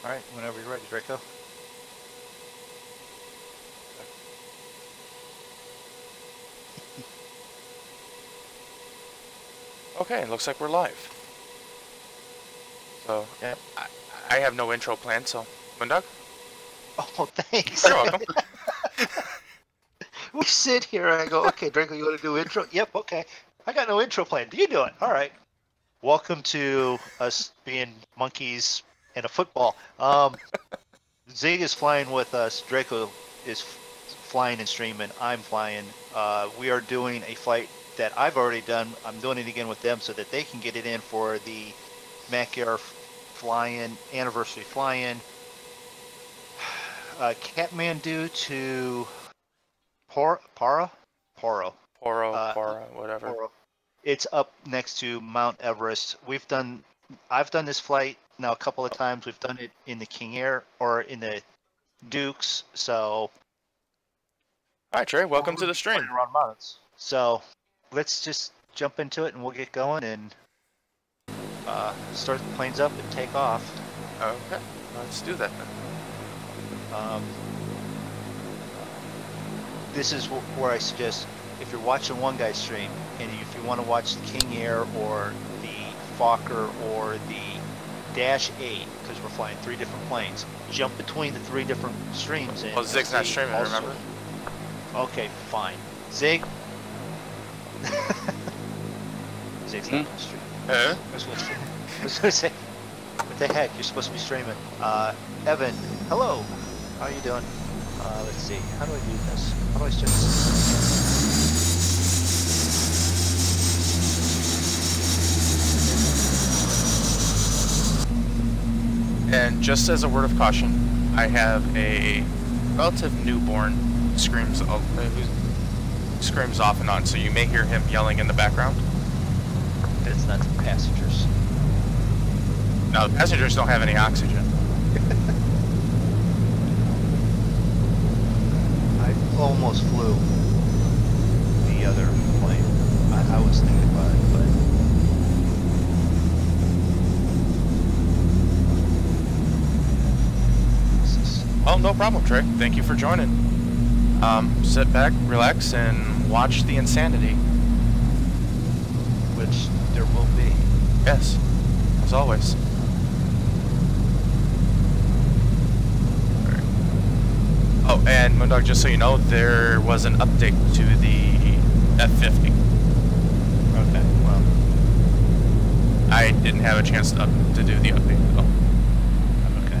All right, whenever you're ready, Draco. Okay, it looks like we're live. So, yeah, I have no intro planned, so, Moondog? Oh, thanks. You're welcome. We sit here and I go, okay, Draco, you want to do intro? Yep, okay. I got no intro plan. You do it. All right. Welcome to us being monkeys in a football. Zig is flying with us. Draco is flying and streaming. I'm flying. We are doing a flight that I've already done. I'm doing it again with them so that they can get it in for the Mac Air fly-in, anniversary fly-in. Kathmandu to Poro, whatever. Poro. It's up next to Mount Everest. I've done this flight now a couple of times. We've done it in the King Air or in the Dukes. So, Alright, Trey, welcome to the stream. Around mountains. So, let's just jump into it and we'll get going and start the planes up and take off. Okay, let's do that then. This is where I suggest if you're watching one guy's stream and if you want to watch the King Air or the Fokker or the Dash 8, because we're flying 3 different planes, jump between the 3 different streams. And Zig's not streaming, also, remember? Okay, fine. Zig? Zig's not going to stream. I was going to say, what the heck, you're supposed to be streaming. Evan, hello. How are you doing? Let's see, how do I do this? How do I start this? And just as a word of caution, I have a relative newborn who screams off and on, so you may hear him yelling in the background. It's not the passengers. No, the passengers don't have any oxygen. I almost flew the other plane. I was thinking about it, but Oh, no problem, Trey. Thank you for joining. Sit back, relax, and watch the insanity. which there will be. Yes, as always. Oh, and Moondog, just so you know, there was an update to the F50. Okay, well, I didn't have a chance to do the update, though. okay.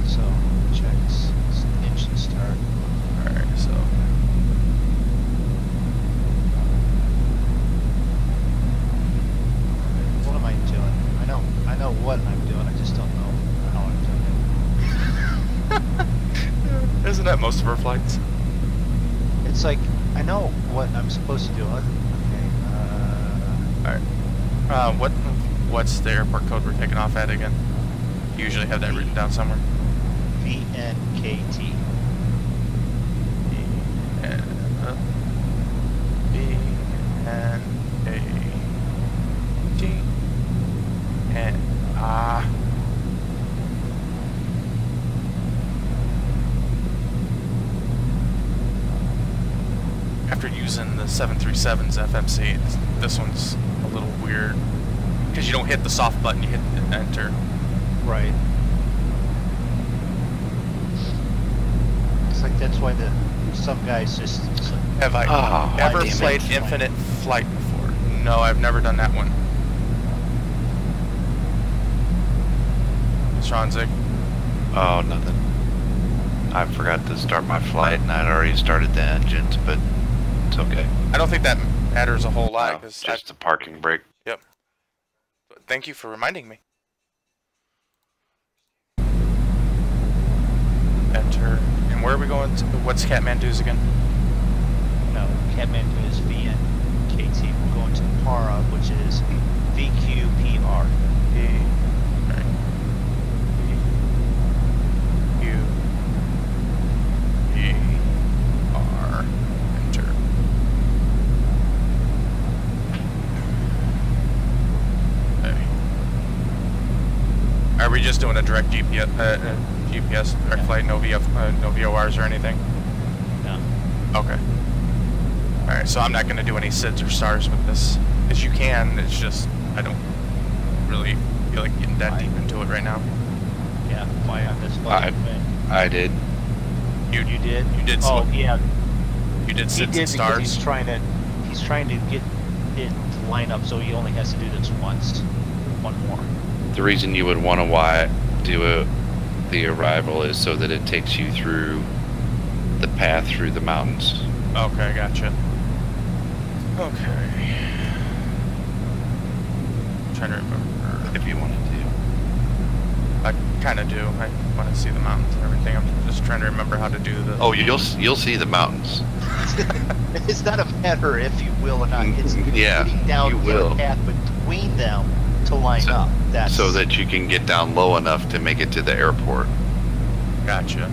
So, check engine start. Alright, so... What am I doing? I know what I'm doing, I just don't know how I'm doing it. Isn't that most of our flights? It's like, I know what I'm supposed to do. Okay, Alright. What's the airport code we're taking off at again? You usually have that written down somewhere. VNKT. VNAT. And after using the 737's FMC, this one's a little weird because you don't hit the soft button, you hit enter. Right. It's like that's why some guys just Have I ever played Infinite Flight before? No, I've never done that one. Sean, Zig? Oh, nothing. I forgot to start my flight and I'd already started the engines, but it's okay. I don't think that matters a whole lot. No, Cause just a parking brake. Yep. But thank you for reminding me. Enter. And where are we going to? What's Kathmandu's again? no. Kathmandu is VNKT. We're going to Para, which is VQPR. Enter. Okay. we just doing a direct GPS direct flight, no VORs or anything? No. Okay. Alright, so I'm not going to do any SIDS or STARS with this. As you can, it's just, I don't really feel like getting that deep into it right now. Yeah, why on this flight? I did. You did? You did. Oh, yeah. You did He SIDS did and STARS? because he's trying to get it to line up, so he only has to do this once. One more. The reason you would want to do the arrival is so that it takes you through the path through the mountains. Okay, gotcha. Okay. I'm trying to remember. If you wanted to. I kind of do. I want to see the mountains and everything. I'm just trying to remember how to do the... Oh, you'll see the mountains. It's not a matter if you will or not. It's Yeah, getting down you the will. path between them to line up. That's So that you can get down low enough to make it to the airport. Gotcha.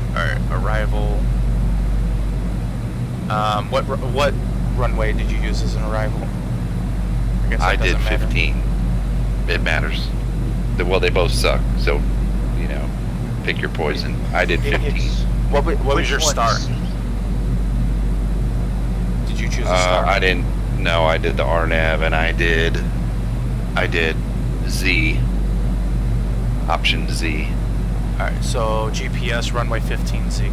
Alright, arrival. What runway did you use as an arrival? I guess that I did doesn't matter. 15. It matters. Well, they both suck, so, you know, pick your poison. I did 15. What was your Which star? ones? Did you choose a star? I didn't. No, I did the RNAV, and I did Z. Option Z. Alright, so GPS runway 15Z.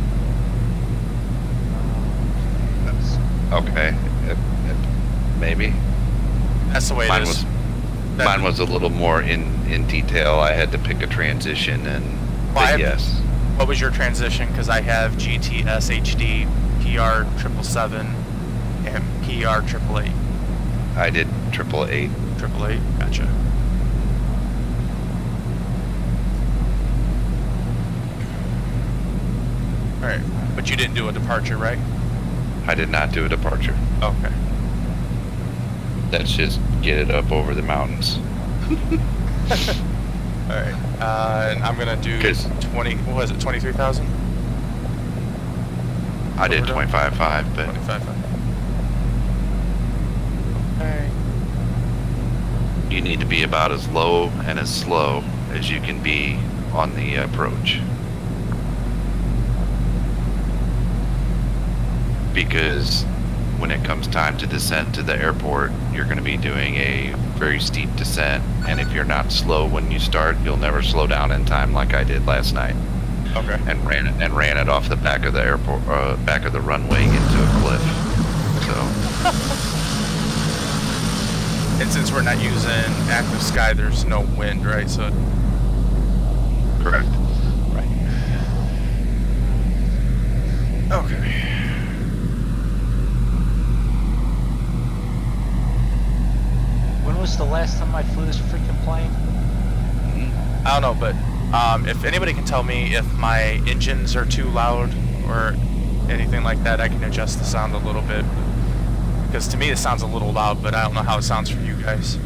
Okay. Maybe. That's the way it is. Mine was a little more in detail. I had to pick a transition, and yes. What was your transition? Because I have GTS HD, PR 777, and PR 888. I did 888. 888, gotcha. Alright, but you didn't do a departure, right? I did not do a departure. Okay. Let's just get it up over the mountains. Alright, and I'm gonna do 20, what was it, 23,000? I did 25.5, but 25,000. Okay. you need to be about as low and as slow as you can be on the approach. Because when it comes time to descend to the airport, you're going to be doing a very steep descent, and if you're not slow when you start, you'll never slow down in time like I did last night. Okay. And ran it off the back of the airport, back of the runway into a cliff. So. And since we're not using active sky, there's no wind, right? So. Correct. Right. Okay. When was the last time I flew this freaking plane? I don't know, but if anybody can tell me if my engines are too loud or anything like that, I can adjust the sound a little bit. Because to me it sounds a little loud, but I don't know how it sounds for you guys.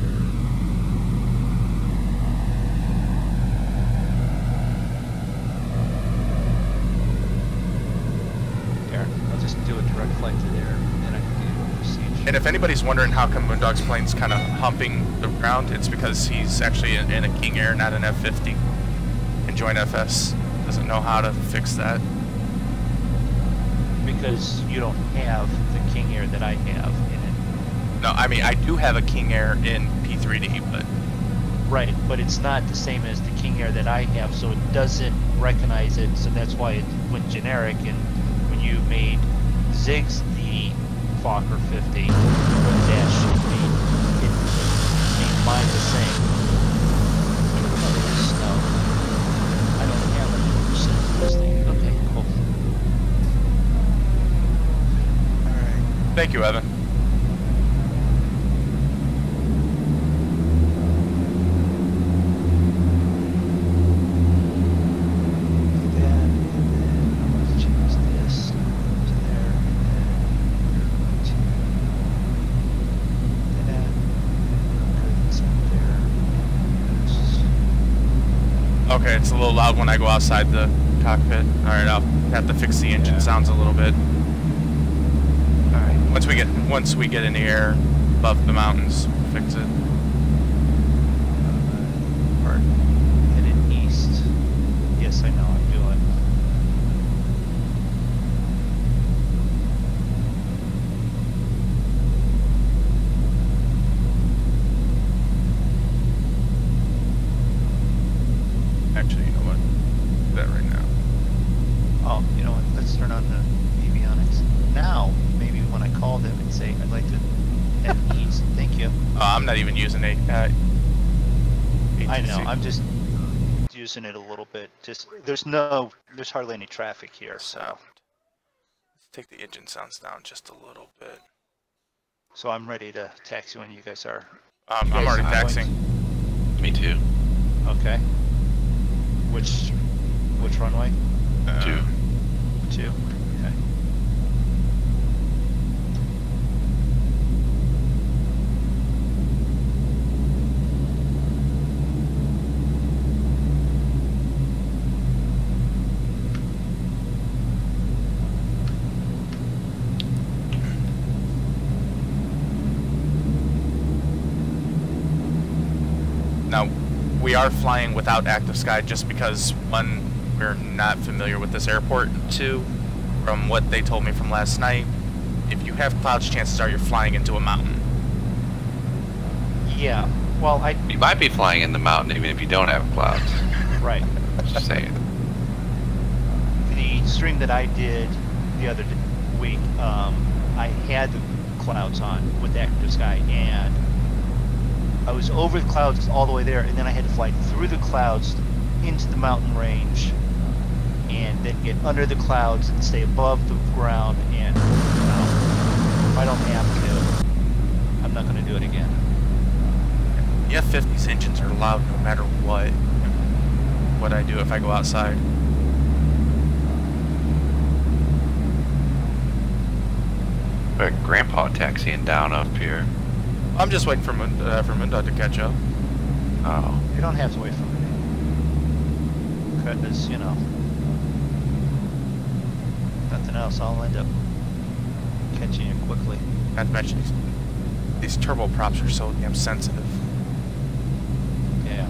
There, I'll just do a direct flight to there, and then I can do a procedure. And if anybody's wondering how come Moondog's plane's kind of humping the ground, it's because he's actually in a King Air, not an F-50. And Joint FS doesn't know how to fix that. Because you don't have the King Air that I have in it. No, I mean, I do have a King Air in P3D, but... Right, but it's not the same as the King Air that I have, so it doesn't recognize it, so that's why it went generic. And when you made Ziggs the Fokker 50, or the Dash 50, it made mine the same. So, I don't have a 100% of this thing. Okay, cool. Alright. Thank you, Evan. Okay, it's a little loud when I go outside the cockpit. Alright, I'll have to fix the engine sounds a little bit. Alright, once we get in the air above the mountains, we'll fix it. them and say, I'd like to have ease. Thank you. I'm not even using a. I know. I'm just using it a little bit. Just there's hardly any traffic here, so. Let's take the engine sounds down just a little bit. So I'm ready to taxi when you guys are. I'm already taxiing. Me too. Okay. Which runway? 2. 2. Okay. Now, we are flying without active sky just because, one, we're not familiar with this airport. 2, from what they told me from last night, if you have clouds, chances are you're flying into a mountain. Yeah. Well, You might be flying in the mountain even if you don't have clouds. Right. Just saying. The stream that I did the other week, I had the clouds on with active sky, and I was over the clouds all the way there, and then I had to fly through the clouds into the mountain range, and then get under the clouds and stay above the ground. And if I don't have to, I'm not going to do it again. The F-50's engines are loud no matter what I do if I go outside. But Grandpa taxiing down up here. I'm just waiting for Moondog to catch up. Oh. You don't have to wait for me. Because, nothing else, I'll end up catching you quickly. Not to mention these turboprops are so damn sensitive. Yeah.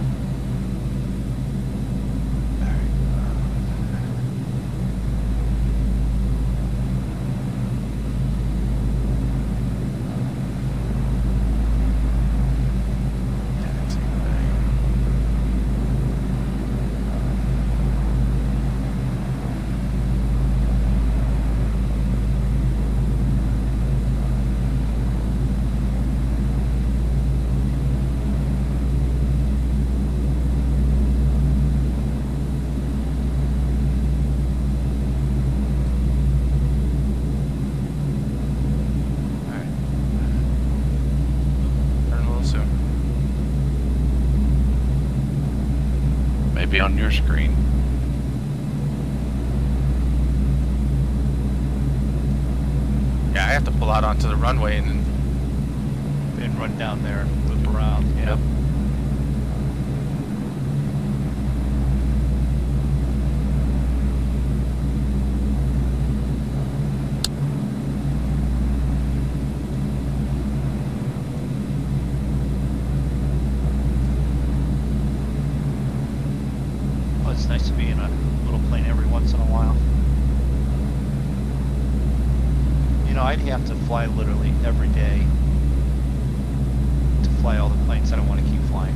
Be on your screen. Yeah, I have to pull out onto the runway and then run down there and loop around. Yep. It's nice to be in a little plane every once in a while. I'd have to fly literally every day to fly all the planes that I want to keep flying.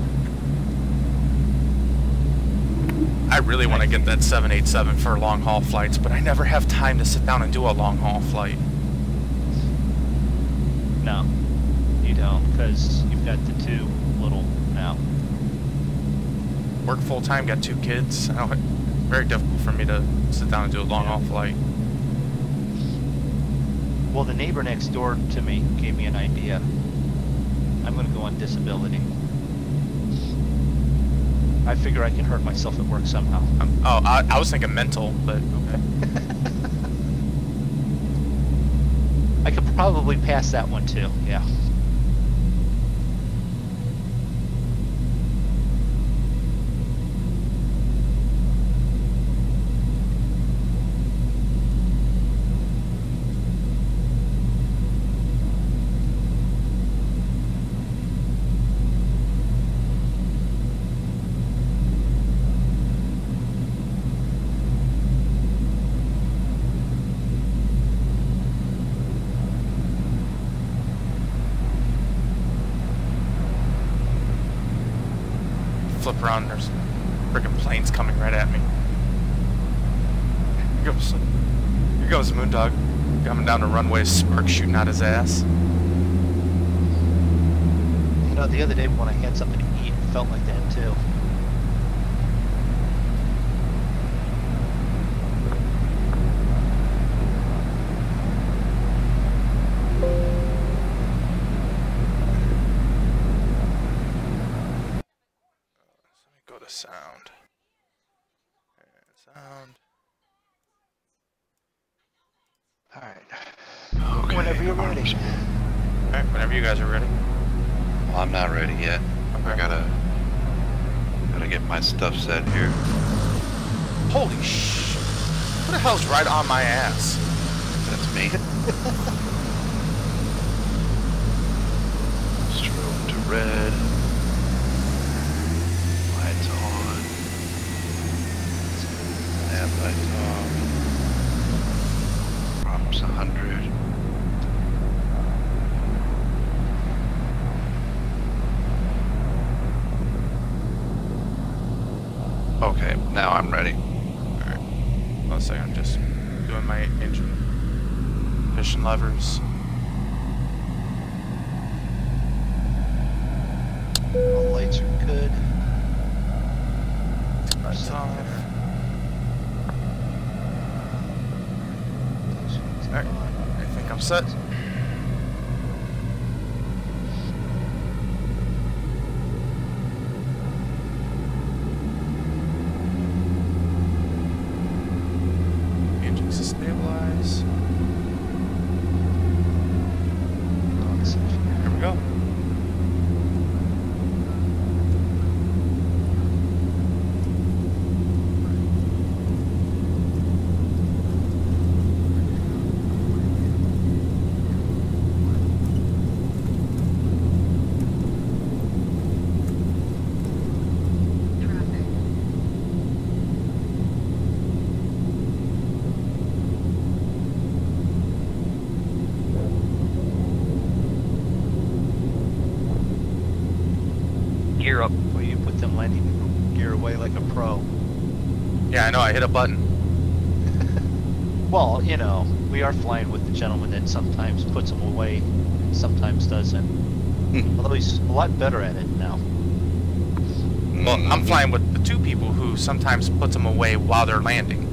I really want to get that 787 for long haul flights, but I never have time to sit down and do a long haul flight. No, you don't, because you've got the 2 little now. Work full time, got 2 kids. Very difficult for me to sit down and do a long haul flight. Well, the neighbor next door to me gave me an idea. I'm going to go on disability. I figure I can hurt myself at work somehow. I was thinking mental, but okay. I could probably pass that one too, yeah. Flip around, there's freaking planes coming right at me. Here goes Moondog. Coming down the runway, sparks shooting out his ass. You know, the other day when I had something to eat, it felt like that too. Go to sound. Sound. All right. Okay. Whenever you're ready. Alright, whenever you guys are ready. Well, I'm not ready yet. Okay. I gotta get my stuff set here. Holy sh! What the hell's right on my ass? That's me. Strobe to red. Lights on. Nav lights off. Props 100. Okay, now I'm ready. Alright. One second, I'm just doing my engine. Piston levers. All the lights are good. Lights off. Alright, I think I'm set. Engines to stabilize. Here we go. Gear up before you put them landing gear away like a pro. Yeah, I know, I hit a button. Well, you know, we are flying with the gentleman that sometimes puts them away, sometimes doesn't. Although he's a lot better at it now. Well, I'm flying with the two people who sometimes puts them away while they're landing.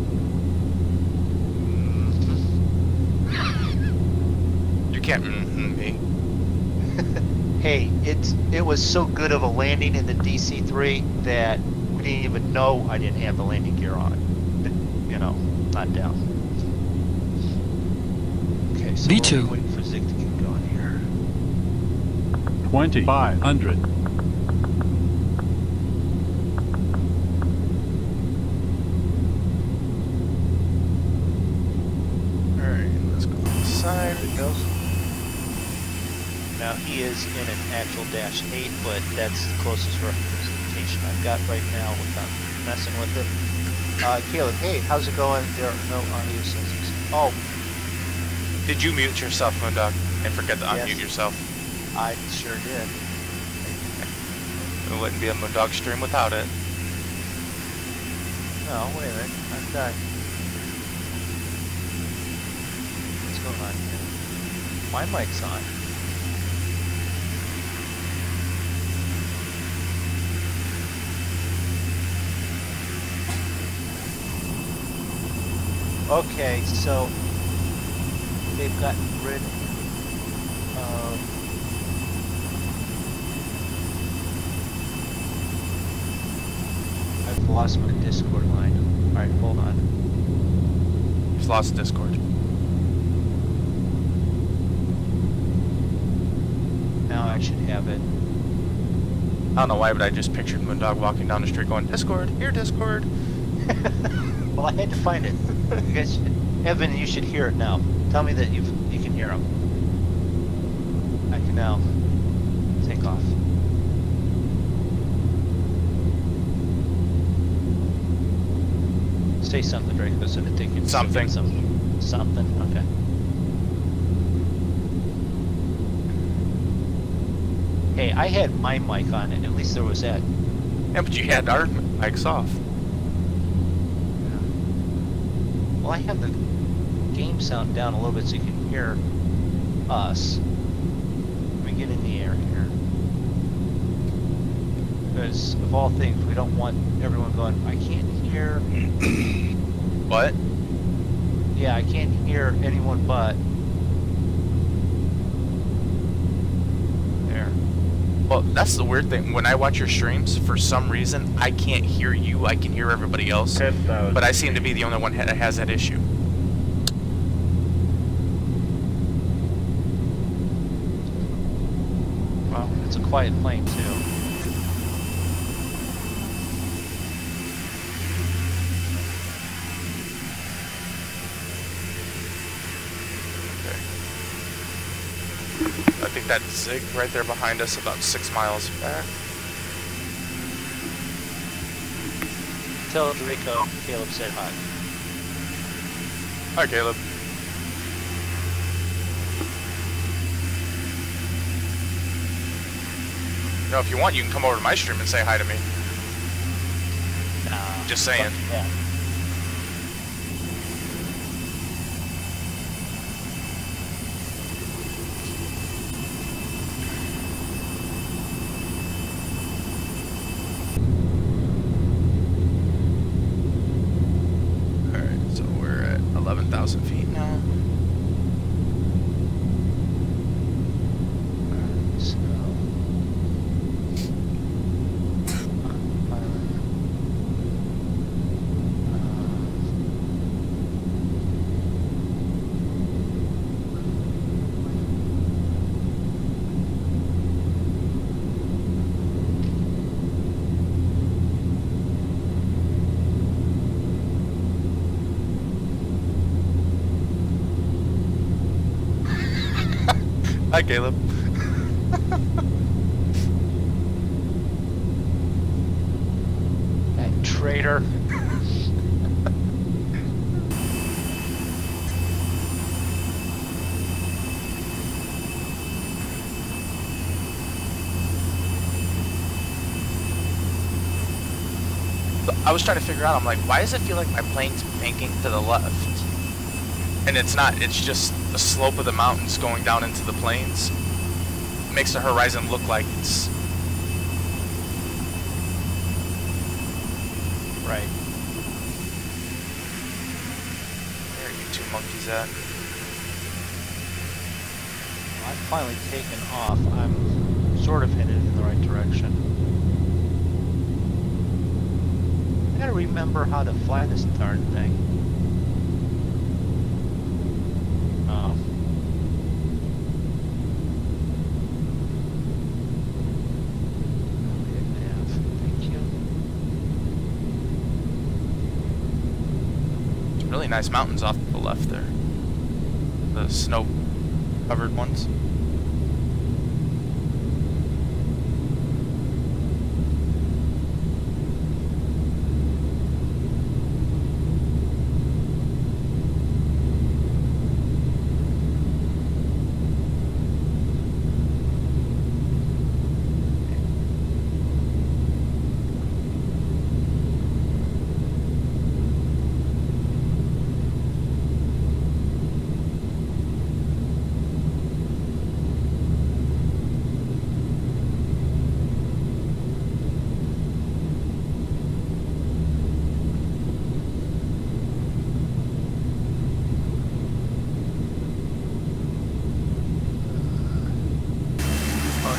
You can't me. Hey, it was so good of a landing in the DC-3 that we didn't even know I didn't have the landing gear on it. You know, not down. Okay, so V2. we're waiting for Zig to get going here. 2,500. Alright, let's go inside. There it goes. Now he is in an actual -8, but that's the closest representation I've got right now without messing with it. Caleb, hey, how's it going? There are no audio sensors. Oh, Did you mute yourself, Moondog? And forget to Yes. unmute yourself. I sure did. It wouldn't be a Moondog stream without it. No, wait a minute. I'm done. What's going on here? My mic's on. Okay, so they've gotten rid of I've lost my Discord line. Alright, hold on. He's lost Discord. Now I should have it. I don't know why, but I just pictured Moondog walking down the street going, Discord, here, Discord. Well, I had to find it. You guys should, Evan, you should hear it now. Tell me that you can hear him. I can now take off. Say something, Draco, so that they can Something. Something. Okay. Hey, I had my mic on it. At least there was that. Yeah, but you had our mics off. Well, I have the game sound down a little bit so you can hear us. Let me get in the air here. Because of all things, we don't want everyone going, I can't hear. What? Yeah, I can't hear anyone but. There. Well, that's the weird thing. When I watch your streams, for some reason, I can't hear you. I can hear everybody else. 10,000. But I seem to be the only one that has that issue. Well, it's a quiet plane, too. I think that zig right there behind us, about 6 miles back. Tell Drako Caleb said hi. Hi, Caleb. No, if you want, you can come over to my stream and say hi to me. Nah. Just saying. Yeah. Alright, so we're at 11,000 feet now. So, Hi, Caleb. that traitor. I was trying to figure out, I'm like, why does it feel like my plane's banking to the left? And it's not, it's just the slope of the mountains going down into the plains. It makes the horizon look like it's... Right. Where are you two monkeys at? I've finally taken off. I'm sort of headed in the right direction. I gotta remember how to fly this darn thing. Oh. Thank you. Really nice mountains off to the left there. The snow-covered ones.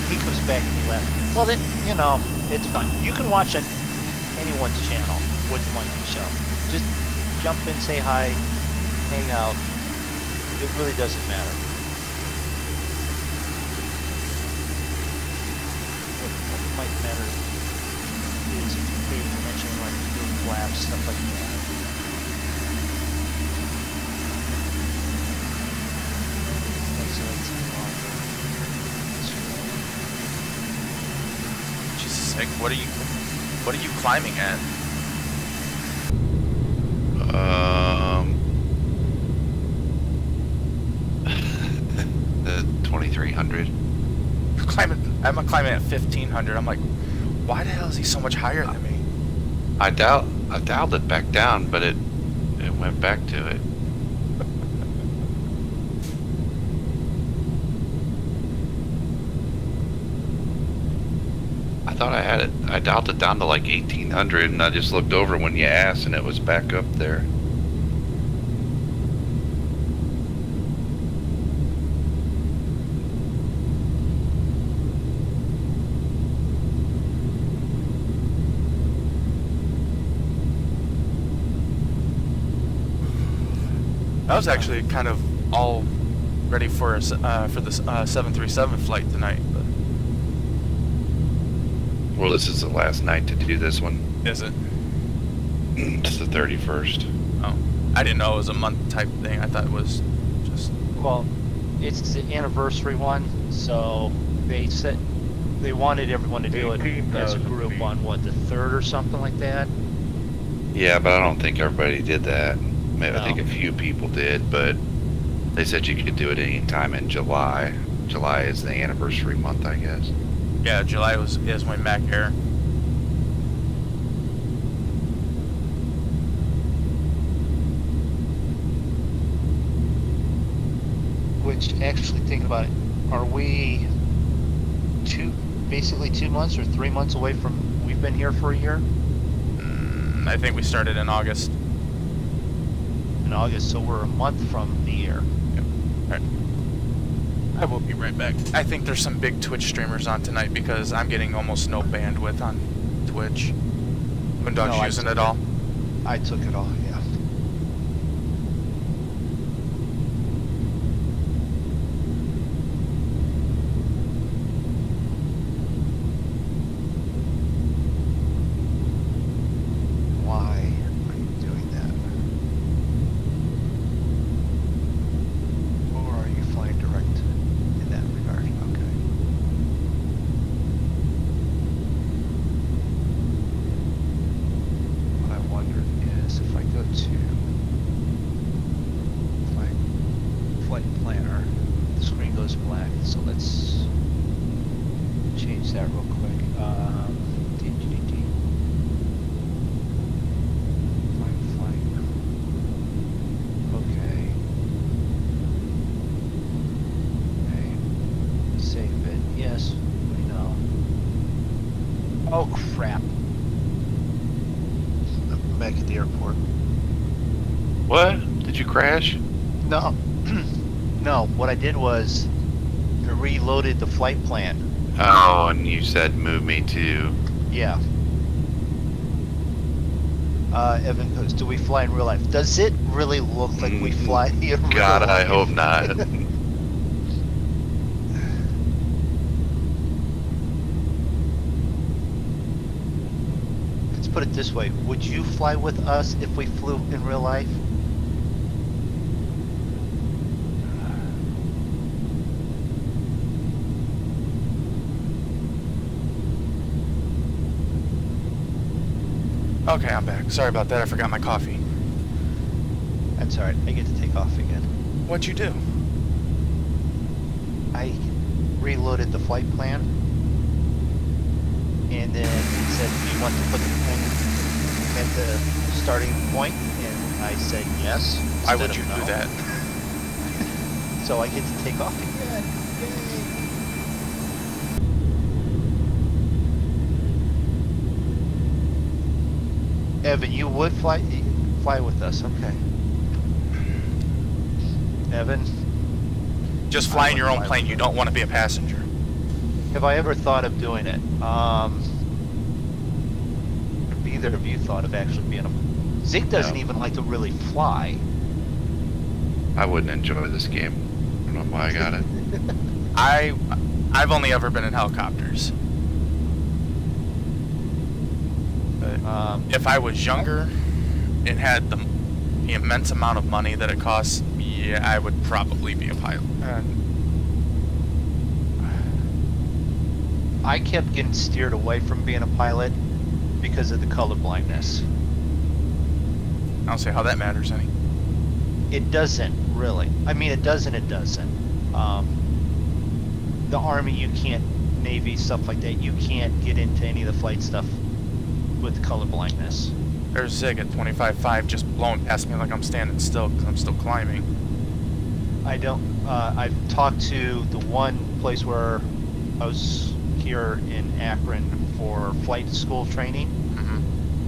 He comes back and he left. Well then, you know, it's fine. You can watch on anyone's channel, Woods Monkey Show. Just jump in, say hi, hang out. It really doesn't matter. What might matter is if you pay attention when you're doing flaps, stuff like that. Jesus, Nick, what are you climbing at? The 2300. I'm climbing at 1500. I'm like, why the hell is he so much higher than me? I dialed it back down, but it went back to it. I thought I had it. I dialed it down to like 1800, and I just looked over when you asked, and it was back up there. I was actually kind of all ready for the 737 flight tonight, but Well, this is the last night to do this one. is it? It's the 31st. Oh, I didn't know it was a month type thing. I thought it was just. Well, it's the anniversary one, so they said they wanted everyone to do it as a group on what, the 3rd or something like that. Yeah, but I don't think everybody did that. Maybe, No. I think a few people did, but they said you could do it any time in July. July is the anniversary month, I guess. Yeah, July is when Mac Air. Which, actually, thinking about it, are we basically 2 months or 3 months away from? We've been here for a year. I think we started in August. In August, so we're a month from the year. Alright. I will be right back. I think there's some big Twitch streamers on tonight because I'm getting almost no bandwidth on Twitch. Moondog's No, using it all. I took it all, yeah. Why are you doing that? Or are you flying direct in that regard? Okay. What I wonder is if I go to flight planner, the screen goes black. So let's change that real quick. Flight. Okay. Okay. Save it. Yes. We know. Oh crap. I'm back at the airport. What? Did you crash? No. No, what I did was I reloaded the flight plan. Oh, and you said move me to... Yeah. Evan goes, do we fly in real life? Does it really look like we fly in real God, life? I hope not. Let's put it this way. Would you fly with us if we flew in real life? Okay, I'm back. Sorry about that. I forgot my coffee. That's alright. I get to take off again. What'd you do? I reloaded the flight plan. And then it said, do you want to put the plane at the starting point? And I said yes. Why would instead you of do no. that? So I get to take off again. Yay! Evan, you would fly with us, okay. Evan, Just I flying would your own fly plane. with You it. don't want to be a passenger. have I ever thought of doing it? Have either of you thought of actually being a... Zig doesn't No. even like to really fly. I wouldn't enjoy this game. I don't know why I got it. I've only ever been in helicopters. But if I was younger and had the immense amount of money that it costs, yeah, I would probably be a pilot. I kept getting steered away from being a pilot because of the color blindness. I don't see how that matters any. It doesn't really. I mean, it does and it doesn't. The Army, you can't, Navy, stuff like that, you can't get into any of the flight stuff with color blindness. There's Zig at 25.5 just blowing past me like I'm standing still because I'm still climbing. I don't, I've talked to the one place where I was here in Akron for flight school training,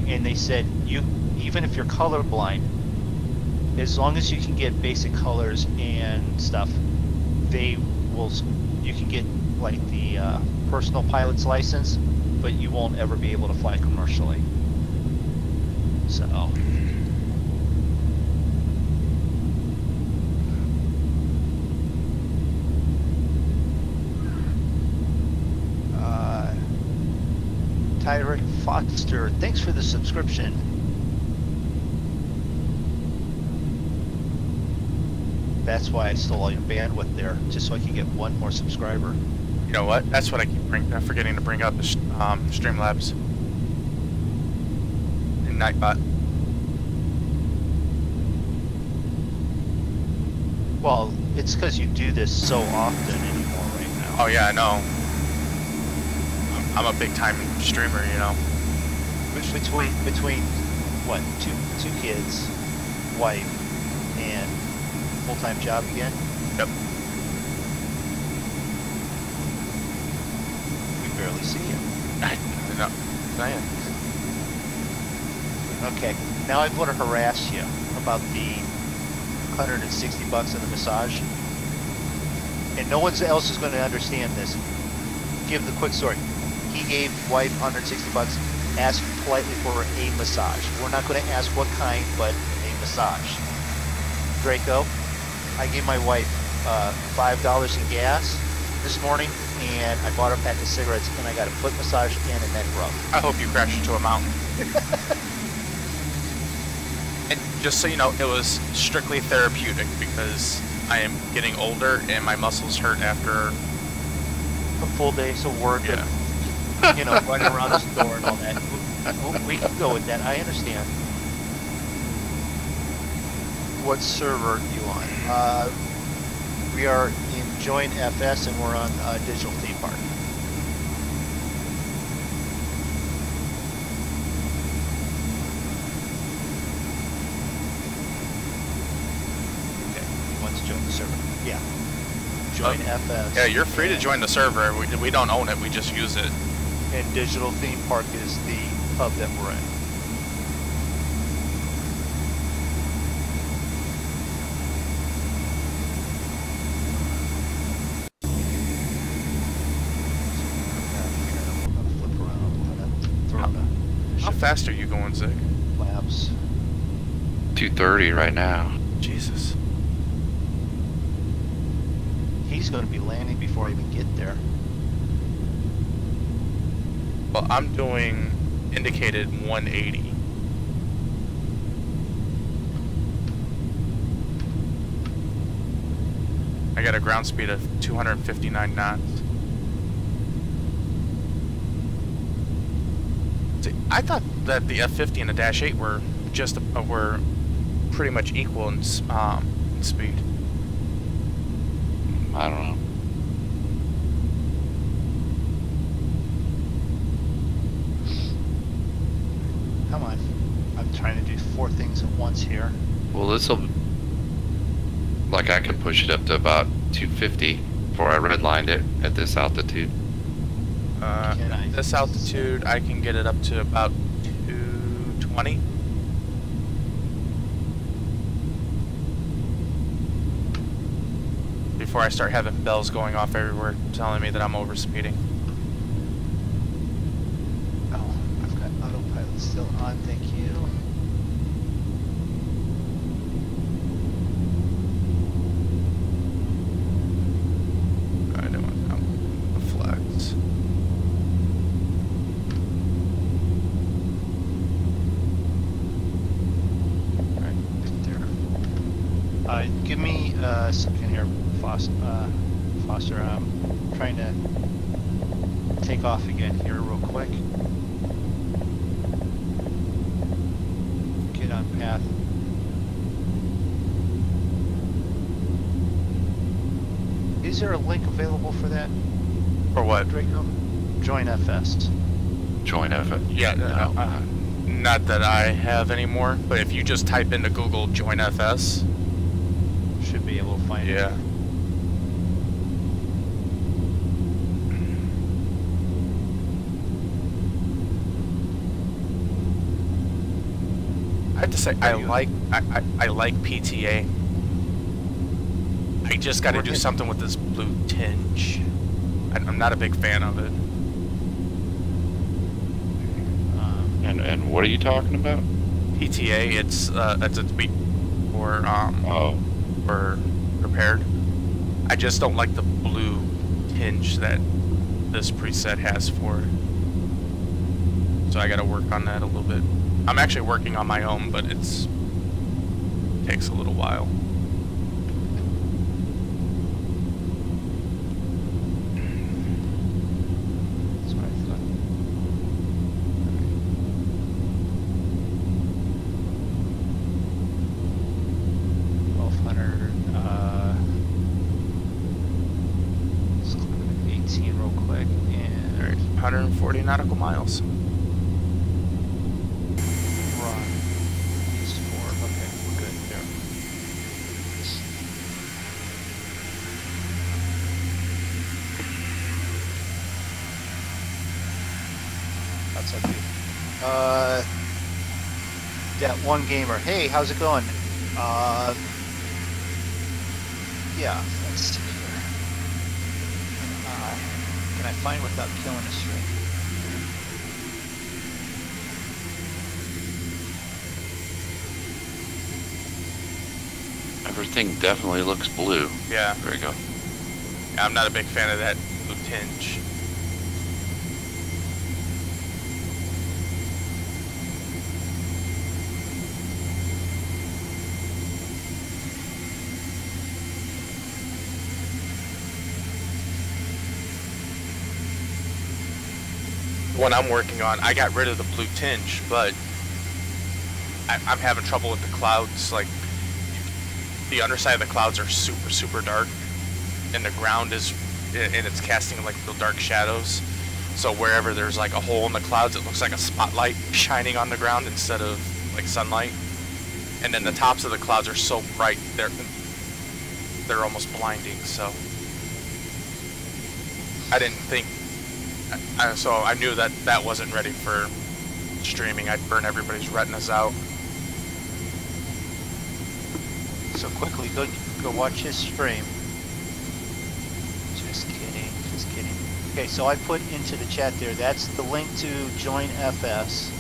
and they said even if you're colorblind, as long as you can get basic colors and stuff, you can get like the personal pilot's license, but you won't ever be able to fly commercially. So. Tyrek Foster, thanks for the subscription. That's why I stole all your bandwidth there, just so I could get one more subscriber. You know what? That's what I keep forgetting to bring up the Streamlabs and Nightbot. Well, it's because you do this so often anymore right now. Oh yeah, I know. I'm a big time streamer, you know. Between what, two kids, wife, and full-time job again? Yep. We barely see you. I know. Saying. Okay, now I want to harass you about the $160 in the massage. And no one else is going to understand this. Give the quick story. He gave wife $160, asked politely for a massage. We're not going to ask what kind, but a massage. Draco, I gave my wife $5 in gas this morning, and I bought her a pack of cigarettes, and I got a foot massage and a neck rub. I hope you crashed into a mountain. And just so you know, it was strictly therapeutic because I am getting older and my muscles hurt after A full day's of work. Yeah. And, you know, running around the store and all that. We can go with that. I understand. What server are you on? We are in Join FS and we're on Digital Theme Park. Okay, he wants to join the server. Yeah. Join FS. Yeah, you're free to join the server. We don't own it, we just use it. And Digital Theme Park is the hub that we're in. How fast are you going, Zig? Labs. 230 right now. Jesus. He's going to be landing before I even get there. Well, I'm doing indicated 180. I got a ground speed of 259 knots. See, I thought that the F50 and the Dash 8 were just were pretty much equal in speed. I don't know. Come on. I'm trying to do 4 things at once here. Well, this'll, like, I can push it up to about 250 before I redlined it at this altitude. At this altitude, I can get it up to about 220. Before I start having bells going off everywhere telling me that I'm over speeding. Oh, I've got autopilot still on, thank you. I don't want to flex. Alright, there. Give me a second here, Foster. I'm trying to take off again here real quick. Get on path. Is there a link available for that, For what? Draco? Join FS. Join effort. Yeah, not that I have anymore, but if you just type into Google Join FS, Should be able to find it. yeah. have to say I like PTA. I just got to do something with this blue tinge. I'm not a big fan of it. And what are you talking about? PTA, it's a tweak for for repaired. I just don't like the blue tinge that this preset has for it. So I got to work on that a little bit. I'm actually working on my own, but it takes a little while. Nautical miles. Run. These 4. Okay, we're good there. That's okay. That one gamer. Hey, how's it going? Yeah. Let's see here. Can I find without killing a string? Everything definitely looks blue. Yeah. There we go. Yeah, I'm not a big fan of that blue tinge. What I'm working on, I got rid of the blue tinge, but I'm having trouble with the clouds. Like, the underside of the clouds are super, super dark, and the ground is, and it's casting like real dark shadows. So wherever there's like a hole in the clouds, it looks like a spotlight shining on the ground instead of like sunlight. And then the tops of the clouds are so bright, they're almost blinding. So I didn't think, so I knew that that wasn't ready for streaming. I'd burn everybody's retinas out. So quickly, go watch his stream. Just kidding, just kidding. Okay, so I put into the chat there, that's the link to join FS,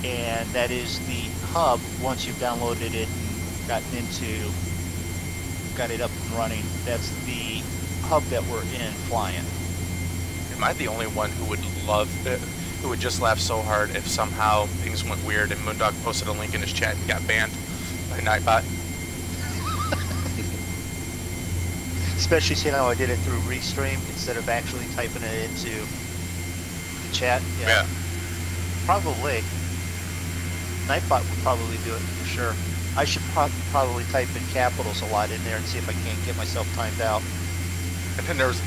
and that is the hub once you've downloaded it and got it up and running. That's the hub that we're in flying. Am I the only one who would love it, who would just laugh so hard if somehow things went weird and Moondog posted a link in his chat and got banned by Nightbot? Especially seeing how I did it through Restream instead of actually typing it into the chat. Yeah. Probably. Nightbot would probably do it for sure. I should probably type in capitals a lot in there and see if I can't get myself timed out. And then there's,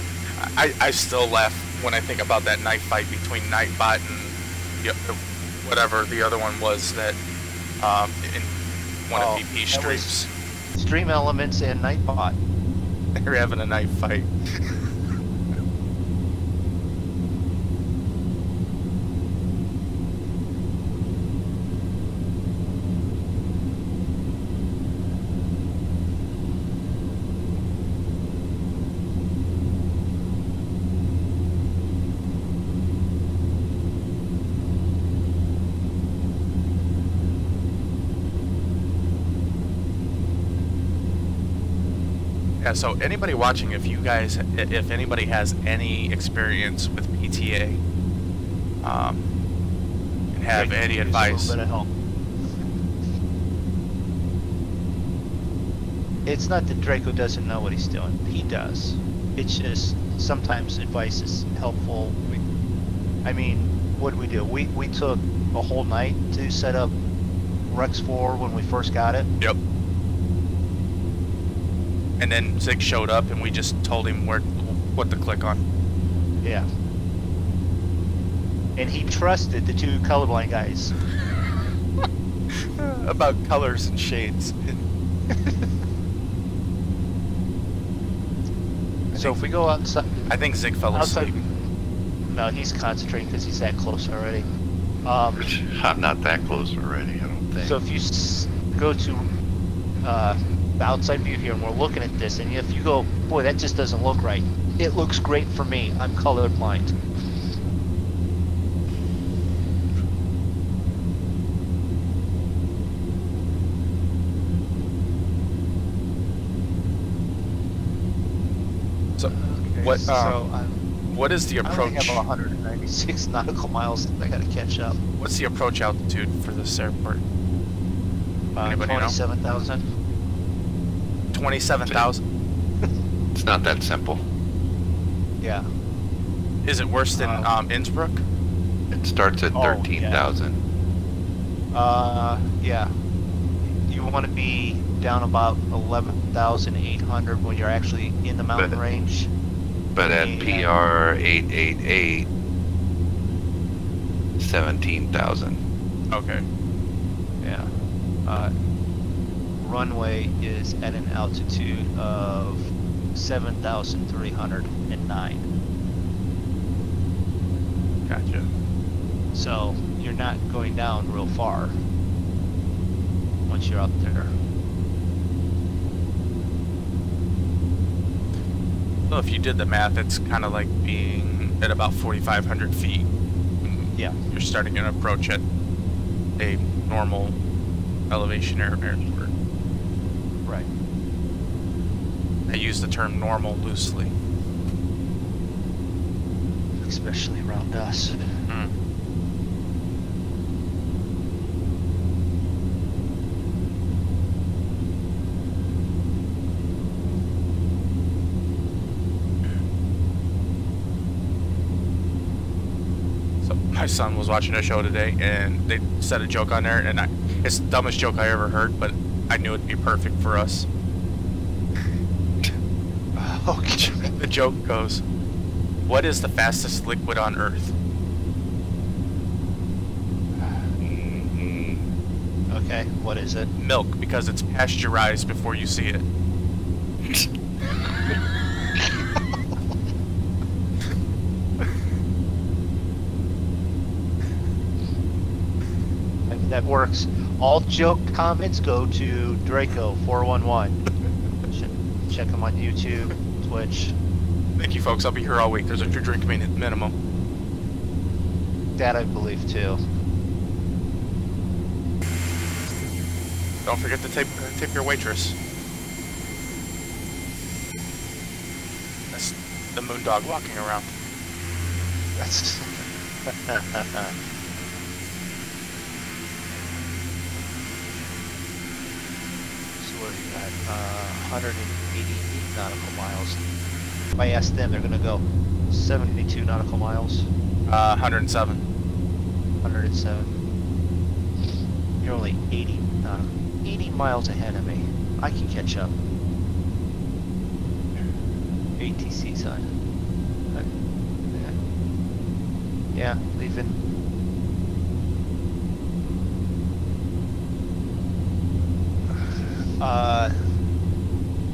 I still laugh when I think about that knife fight between Nightbot and whatever the other one was that in one of VP streams. Stream Elements and Nightbot. They're having a knife fight. Yeah, so anybody watching, if anybody has any experience with PTA, and have any advice. It's not that Draco doesn't know what he's doing. He does. It's just sometimes advice is helpful. I mean, what did we do? We took a whole night to set up Rex 4 when we first got it. Yep. And then Zig showed up and we just told him what to click on. Yeah. And he trusted the two colorblind guys. About colors and shades. So if we go outside... I think Zig fell asleep. No, he's concentrating because he's that close already. I'm not that close already, I don't thing. So if you go to the outside view here, and we're looking at this, and if you go, boy, that just doesn't look right. It looks great for me. I'm colorblind. So, Okay, what so what is the I only approach? have 196 nautical miles. I got to catch up. What's the approach altitude for this airport? Anybody know? 27,000. 27,000. It's not that simple. Yeah. Is it worse than Innsbruck? It starts at Oh, 13,000. Yeah. You want to be down about 11,800 when you're actually in the mountain But- range. But at Yeah. PR 888, 17,000. Okay. Yeah. Runway is at an altitude of 7,309. Gotcha. So you're not going down real far once you're up there. Well, if you did the math, it's kind of like being at about 4,500 feet. Yeah. You're starting an approach at a normal elevation airport. Right. I use the term normal loosely. Especially around us. Mm. So my son was watching a show today, and they said a joke on there, and it's the dumbest joke I ever heard, but I knew it'd be perfect for us. Okay. The joke goes, "What is the fastest liquid on Earth?" Okay, what is it? Milk, because it's pasteurized before you see it. And that works. All joke comments go to Drako0411. Check him on YouTube, Twitch. Thank you, folks. I'll be here all week. There's a 2-drink minimum. That I believe too. Don't forget to tip your waitress. That's the moondog walking around. That's. So what do you got? 188 nautical miles. If I ask them, they're gonna go 72 nautical miles. 107. 107. You're only 80 miles ahead of me. I can catch up. ATC son. Yeah, leaving.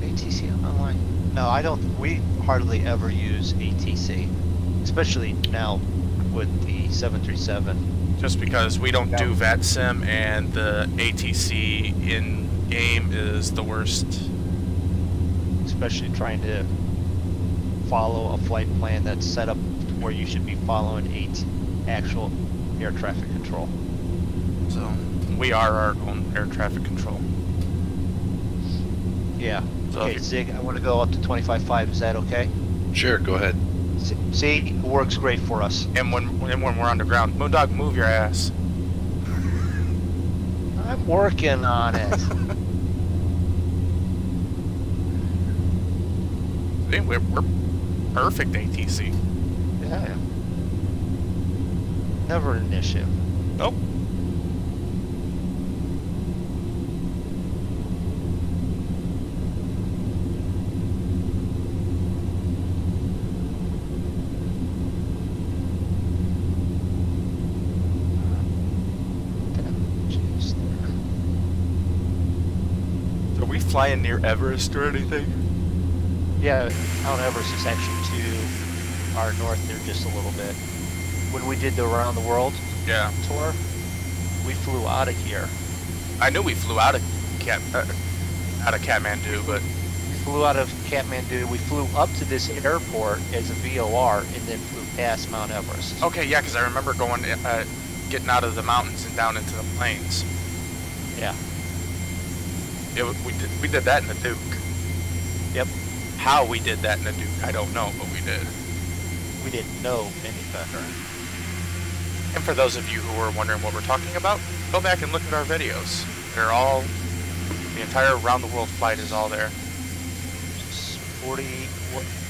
ATC online. No, I don't. We hardly ever use ATC, especially now with the 737. Just because we don't do VATSIM, and the ATC in game is the worst. Especially trying to follow a flight plan that's set up where you should be following actual air traffic control. So we are our own air traffic control. Yeah. So Okay, if Zig, I want to go up to 25.5. Is that okay? Sure, go ahead. See, it works great for us. And when we're underground, Moondog, move your ass. I'm working on it. See, we're perfect ATC. Yeah. Never an issue. Nope. Are we flying near Everest or anything? Yeah, Mount Everest is actually to our north there just a little bit. When we did the Around the World Yeah. tour, we flew out of here I knew we flew out of Kathmandu, but We flew out of Kathmandu. We flew up to this airport as a VOR and then flew past Mount Everest. okay, yeah, because I remember going, getting out of the mountains and down into the plains. Yeah. We did that in the Duke. Yep. How we did that in the Duke, I don't know, but we did. We didn't know any better. And for those of you who were wondering what we're talking about, go back and look at our videos. They're all, the entire round the world flight is all there. It's 40.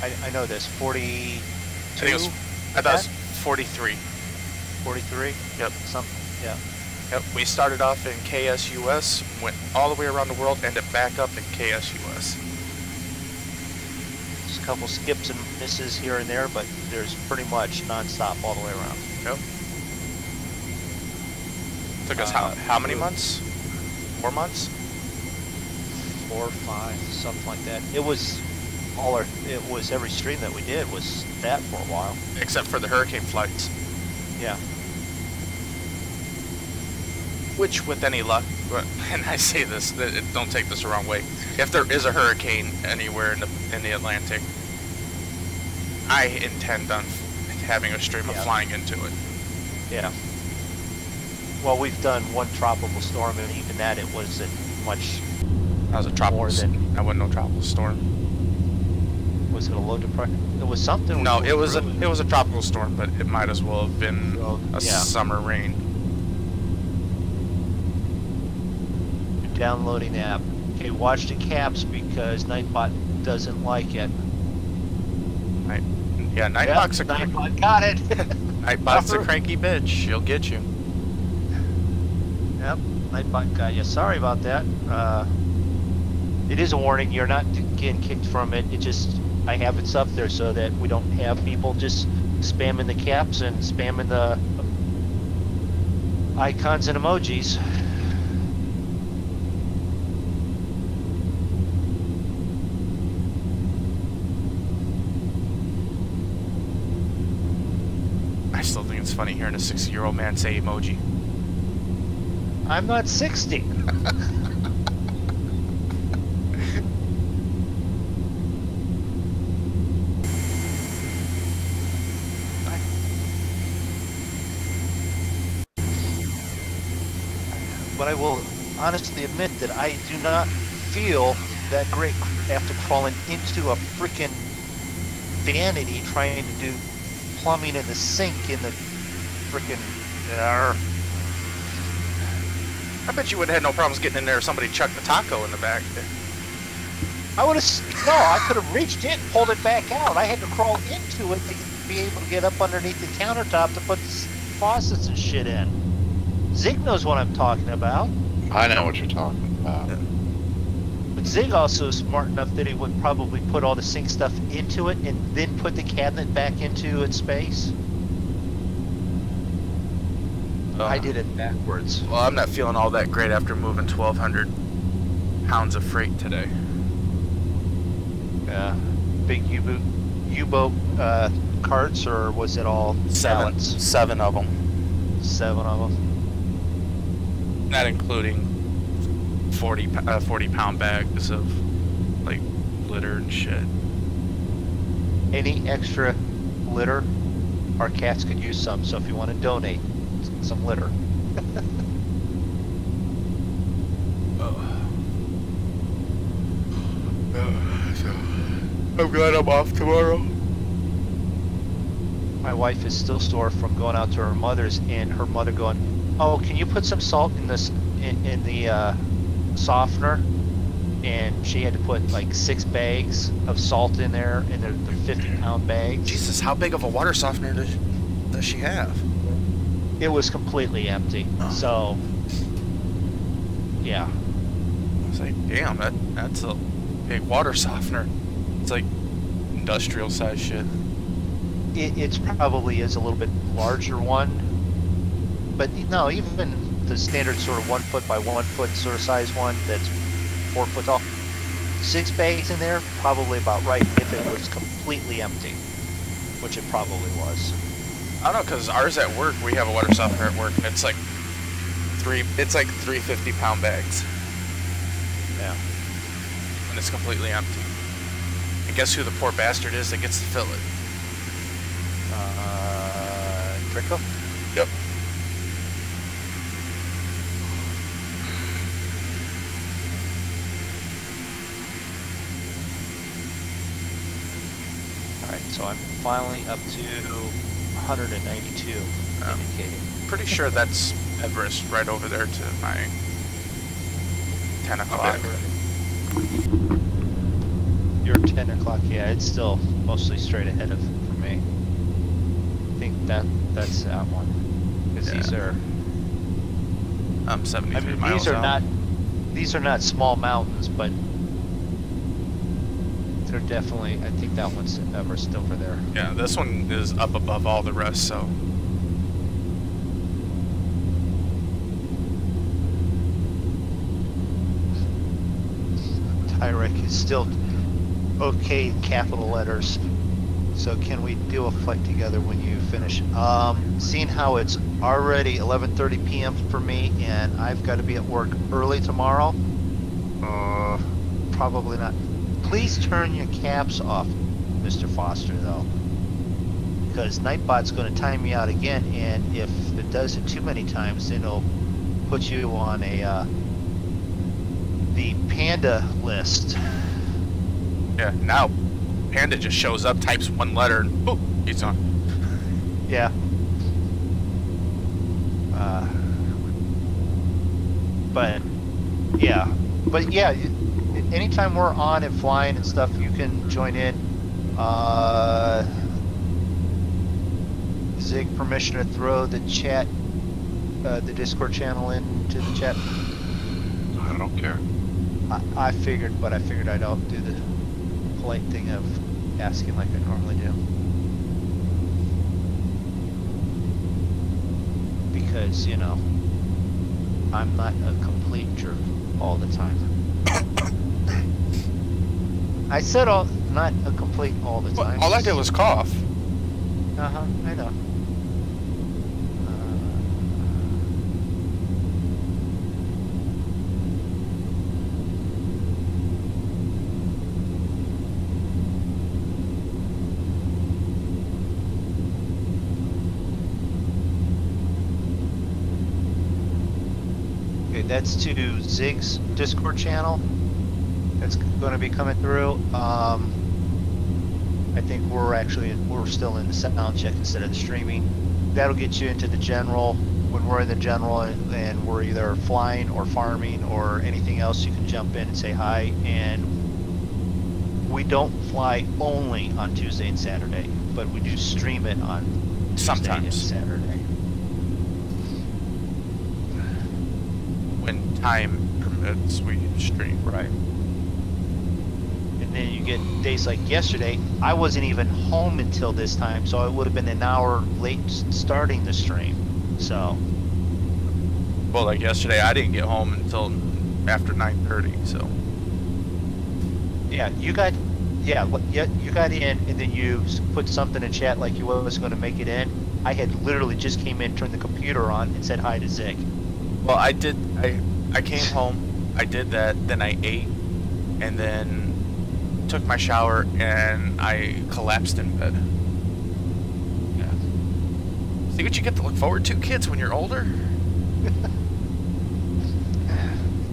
I know this. 42. I thought it was 43. 43. Yep. Something. Yeah. Yep. We started off in KSUS, went all the way around the world, ended back up in KSUS. There's a couple skips and misses here and there, but there's pretty much non-stop all the way around. Yep. Took us how many months? 4 months? 4 or 5, something like that. It was every stream that we did was that for a while. Except for the hurricane flights. Yeah. Which, with any luck, and I say this, don't take this the wrong way, if there is a hurricane anywhere in the Atlantic, I intend on having a stream of flying into it. Yeah. Well, we've done one tropical storm, and even that it wasn't much. That was a tropical storm. That wasn't no tropical storm. Was it a low depression? It was something. No, it was a tropical storm, but it might as well have been a summer rain. You're downloading the app. Okay, watch the caps because Nightbot doesn't like it. Nightbot's Nightbot got it. Nightbot's a cranky bitch. She'll get you. Yep, Nightbot got you. Sorry about that. It is a warning. You're not getting kicked from it. It just, I have it up there so that we don't have people just spamming the caps and spamming the icons and emojis. I still think it's funny hearing a 60-year-old man say emoji. I'm not 60. But I will honestly admit that I do not feel that great after crawling into a freaking vanity trying to do plumbing in the sink in the freaking. I bet you would have had no problems getting in there if somebody chucked the taco in the back. I would have. No, I could have reached in, pulled it back out. I had to crawl into it to be able to get up underneath the countertop to put the faucets and shit in. Zig knows what I'm talking about. I know what you're talking about. But Zig also is smart enough that he would probably put all the sink stuff into it and then put the cabinet back into its space. I did it backwards. Well, I'm not feeling all that great after moving 1,200 pounds of freight today. Yeah. Big U-boat carts, or was it all pallets? 7 of them. 7 of them. Not including 40-pound bags of, like, litter and shit. Any extra litter, our cats could use some, so if you want to donate some litter. I'm glad I'm off tomorrow. My wife is still sore from going out to her mother's, and her mother going, "Oh, can you put some salt in this in the softener?" And she had to put like 6 bags of salt in there, and they're 50-pound bags. Jesus, how big of a water softener does she have? It was completely empty. Oh. So, yeah. I was like, damn, that's a big water softener. It's like industrial size shit. It's probably is a little bit larger one, but no, even the standard sort of 1 foot by 1 foot sort of size one that's 4 foot tall, 6 bags in there, probably about right if it was completely empty, which it probably was. I don't know, because ours at work, we have a water softener at work, and it's like three 50-pound bags. Yeah. And it's completely empty. And guess who the poor bastard is that gets to fill it? Drako? Yep. Alright, so I'm finally up to 192 indicated. Pretty sure that's Everest right over there to my 10 o'clock. Your 10 o'clock, yeah, it's still mostly straight ahead of for me. I think that's that one. Because these are 73 miles out. These are not small mountains, but they're definitely, I think that one's Everest over there. Yeah, this one is up above all the rest, so. Tyrek is still okay in capital letters. So can we do a flight together when you finish? Seeing how it's already 11:30 p.m. for me and I've got to be at work early tomorrow, probably not. Please turn your caps off, Mr. Foster, though, because Nightbot's going to time me out again, and if it does it too many times, then it'll put you on the Panda list. Yeah, now Panda just shows up, types one letter, and boop, he's on. Yeah. But yeah, anytime we're on and flying and stuff, you can join in. Zig, permission to throw the chat, the Discord channel into the chat. I don't care. I figured I'd do the polite thing of asking like I normally do. Because, you know, I'm not a complete jerk all the time. I said not a complete all the time. Well, all I did was cough. Uh-huh, I know. Okay, that's to Zig's Discord channel. That's going to be coming through. I think we're still in the sound check instead of the streaming. That'll get you into the general. When we're in the general and we're either flying or farming or anything else, you can jump in and say hi. And we don't fly only on Tuesday and Saturday, but we do stream it on Tuesday and Saturday. When time permits, we stream. Right. And then you get days like yesterday, I wasn't even home until this time, so it would have been an hour late starting the stream. So. Well, like yesterday, I didn't get home until after 9:30. So. Yeah, you got in, and then you put something in chat like you was going to make it in. I had literally just came in, turned the computer on, and said hi to Zig. Well, I did. I came home. I did that. Then I ate, and then took my shower, and I collapsed in bed. Yeah. See what you get to look forward to, kids, when you're older?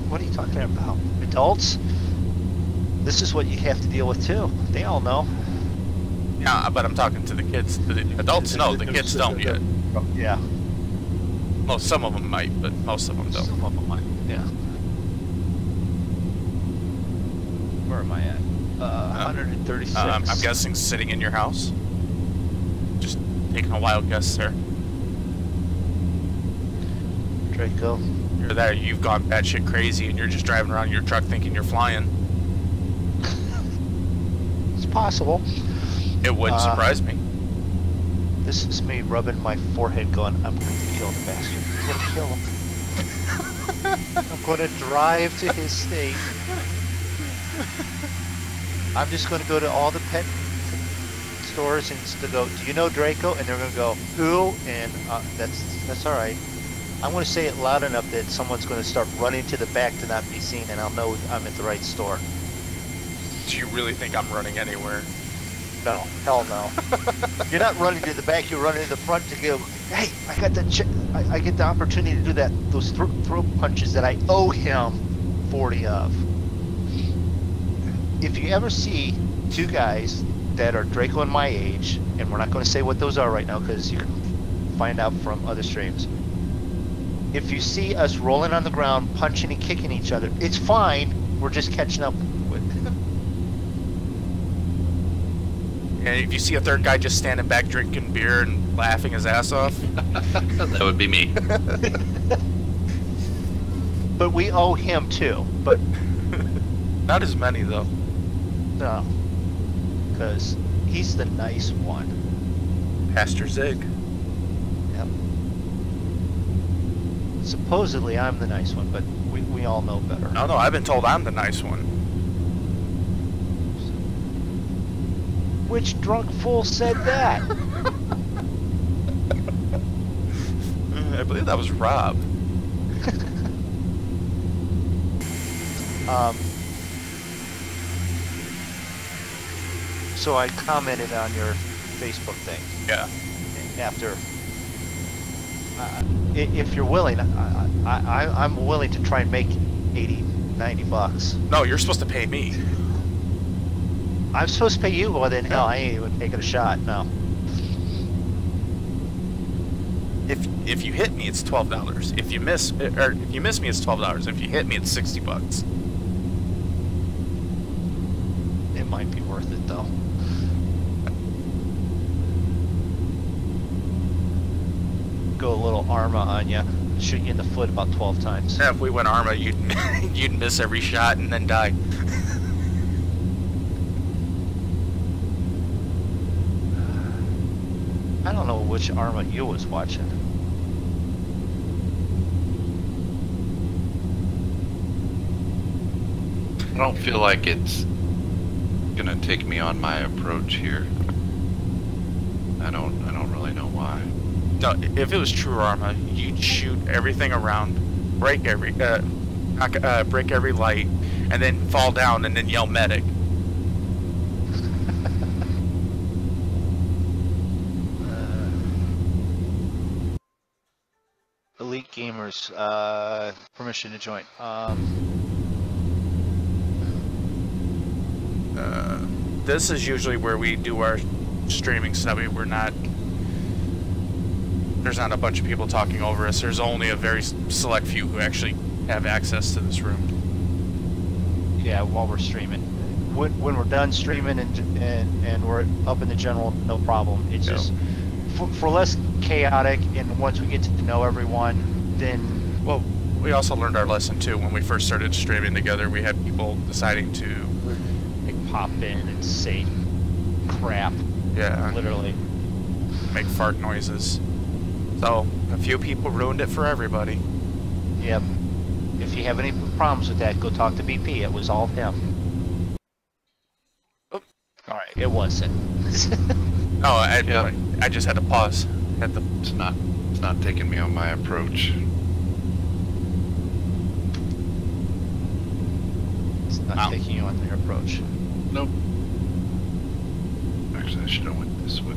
What are you talking about? Adults? This is what you have to deal with too. They all know. Yeah, but I'm talking to the kids. The adults know, the kids don't yet. Yeah. Well, some of them might, but most of them don't. Some of them might. Yeah. Where am I at? 136. I'm guessing sitting in your house. Just taking a wild guess there. Drako. You're there. You've gone batshit crazy, and you're just driving around your truck thinking you're flying. It's possible. It wouldn't surprise me. This is me rubbing my forehead going, I'm going to kill the bastard. I'm going to kill him. I'm going to drive to his state. I'm just going to go to all the pet stores and go, do you know Drako? And they're going to go, who? And that's all right. I want to say it loud enough that someone's going to start running to the back to not be seen, and I'll know I'm at the right store. Do you really think I'm running anywhere? No, hell no. You're not running to the back. You're running to the front to go. Hey, I got the I get the opportunity to do those throat punches that I owe him 40 of. If you ever see two guys that are Draco and my age, and we're not going to say what those are right now because you can find out from other streams. If you see us rolling on the ground, punching and kicking each other, it's fine. We're just catching up with. And if you see a third guy just standing back drinking beer and laughing his ass off, That would be me. But we owe him too. But not as many though. no, because he's the nice one. Pastor Zig. Yep. Supposedly I'm the nice one, but we all know better. No, I've been told I'm the nice one. Which drunk fool said that? I believe that was Rob. So I commented on your Facebook thing. Yeah. After, if you're willing, I'm willing to try and make 80, 90 bucks. No, you're supposed to pay me. I'm supposed to pay you? Well, then hell, I ain't even taking a shot. No. If you hit me, it's $12. If you miss me, it's $12. If you hit me, it's $60. It might be worth it though. Go a little Arma on you, shoot you in the foot about 12 times. Yeah, if we went Arma, you'd miss every shot and then die. I don't know which Arma you was watching. I don't feel like it's gonna take me on my approach here. I don't really know why. No, if it was true Arma, you'd shoot everything around, break every light, and then fall down and then yell medic. Elite Gamers, permission to join. This is usually where we do our streaming so that way there's not a bunch of people talking over us. There's only a very select few who actually have access to this room. Yeah, while we're streaming. When we're done streaming and we're up in the general, no problem. It's just for less chaotic, and once we get to know everyone, then... Well, we also learned our lesson too. When we first started streaming together, we had people deciding to pop in and say crap. Yeah. Literally. Make fart noises. So, a few people ruined it for everybody. Yep. If you have any problems with that, go talk to BP. It was all him. Oop. Alright, it wasn't. Oh, I just had to pause. It's not taking me on my approach. It's not taking you on their approach. Nope. Actually, I should have went this way.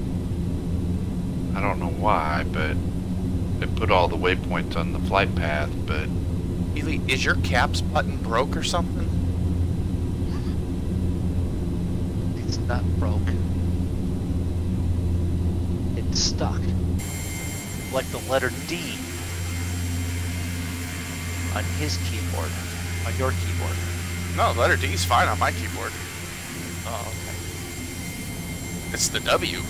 I don't know why, but it put all the waypoints on the flight path, but... Ely, is your caps button broke or something? It's not broke. It's stuck. Like the letter D on his keyboard. On your keyboard. No, letter D is fine on my keyboard. Oh, okay. It's the W.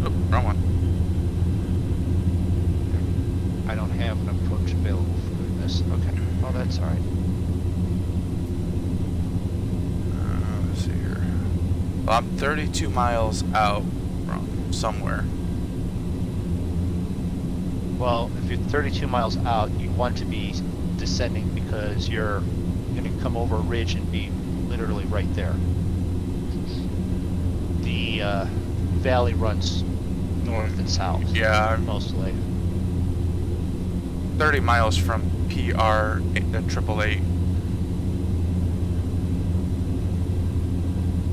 Oh, wrong one. I don't have an approach available for this. Okay. Oh, that's alright. Let's see here. Well, I'm 32 miles out from somewhere. Well, if you're 32 miles out, you want to be descending because you're going to come over a ridge and be literally right there. valley runs north and south. Yeah, mostly. 30 miles from PR 888.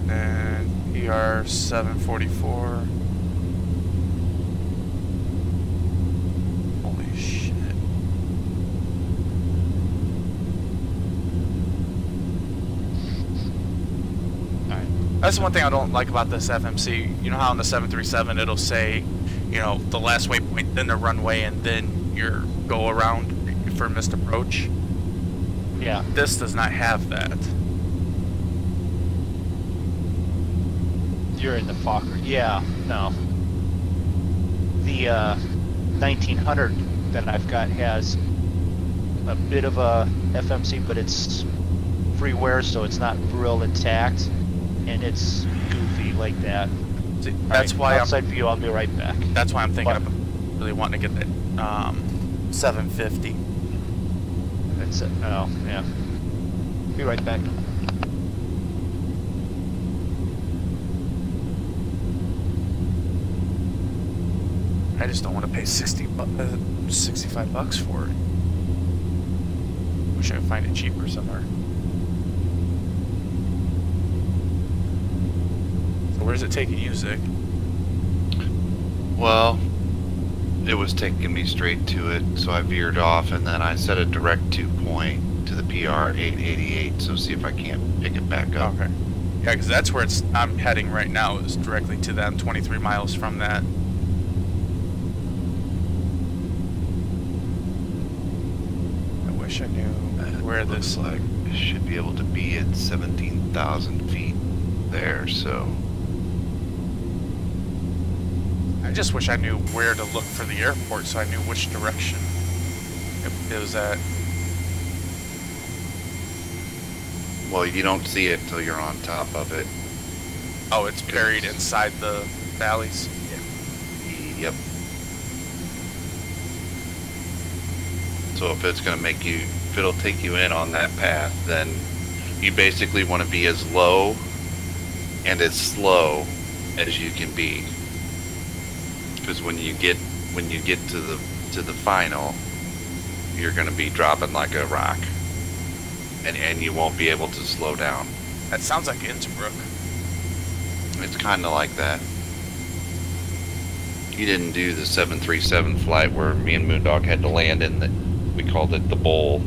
And PR 744. Holy shit. Alright. That's one thing I don't like about this FMC. You know how on the 737 it'll say, you know, the last waypoint, then the runway, and then your go around for missed approach? Yeah. This does not have that. You're in the Fokker. Yeah, no. The 1900 that I've got has a bit of a FMC, but it's freeware, so it's not real intact, and it's goofy like that. See, that's why outside view. I'll be right back. That's why I'm thinking of really wanting to get that 750. That's it. Oh, yeah. Be right back. I just don't want to pay 65 bucks for it. Wish I could find it cheaper somewhere. So where's it taking you, Zig? Well, it was taking me straight to it, so I veered off, and then I set a direct 2-point to the PR 888, so see if I can't pick it back up. Okay. Yeah, because that's where I'm heading right now, is directly to them, 23 miles from that. I wish I knew where this... like it should be able to be at 17,000 feet there, so... I just wish I knew where to look for the airport so I knew which direction it was at. Well, you don't see it till you're on top of it. Oh, it's buried inside the valleys? Yep. So if it's going to make you, if it'll take you in on that path, then you basically want to be as low and as slow as you can be. Because when you get to the final, you're going to be dropping like a rock, and you won't be able to slow down. That sounds like Innsbruck. It's kind of like that. You didn't do the 737 flight where me and Moondog had to land in the, we called it the bowl,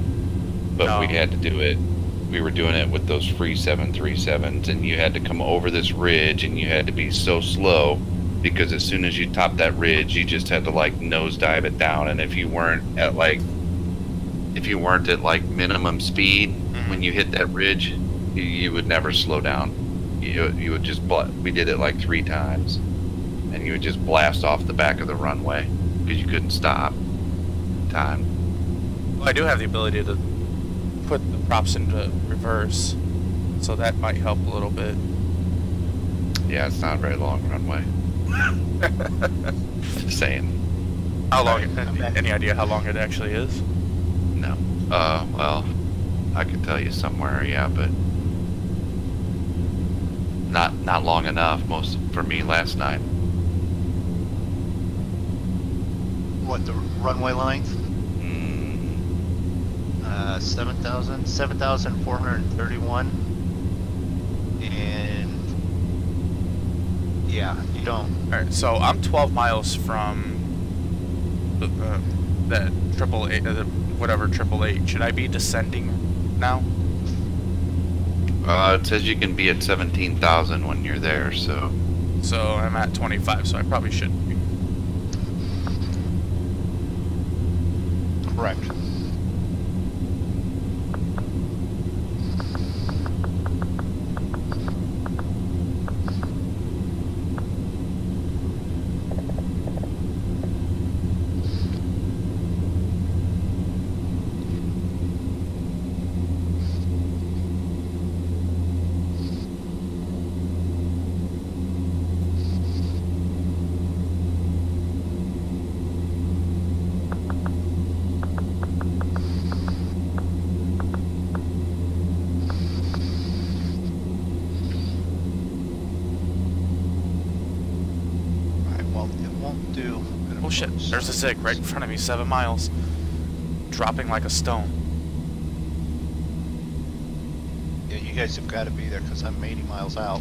but No. we had to do it. We were doing it with those free 737s, and you had to come over this ridge, and you had to be so slow. Because as soon as you top that ridge, you just had to like nosedive it down, and if you weren't at like minimum speed when you hit that ridge, you would never slow down. You would just we did it like 3 times, and you would just blast off the back of the runway because you couldn't stop time. Well, I do have the ability to put the props into reverse, so that might help a little bit. Yeah, it's not a very long runway. Just saying. How long? Any idea how long it actually is? No. Well, I could tell you somewhere, yeah, but not long enough. Most for me last night. What, the runway length? 7,431. And yeah, you don't. Alright, so I'm 12 miles from that whatever 888. Should I be descending now? It says you can be at 17,000 when you're there, so. So I'm at 25, so I probably shouldn't be. Correct. shit, there's a Zig right in front of me, 7 miles. Dropping like a stone. Yeah, you guys have got to be there because I'm 80 miles out.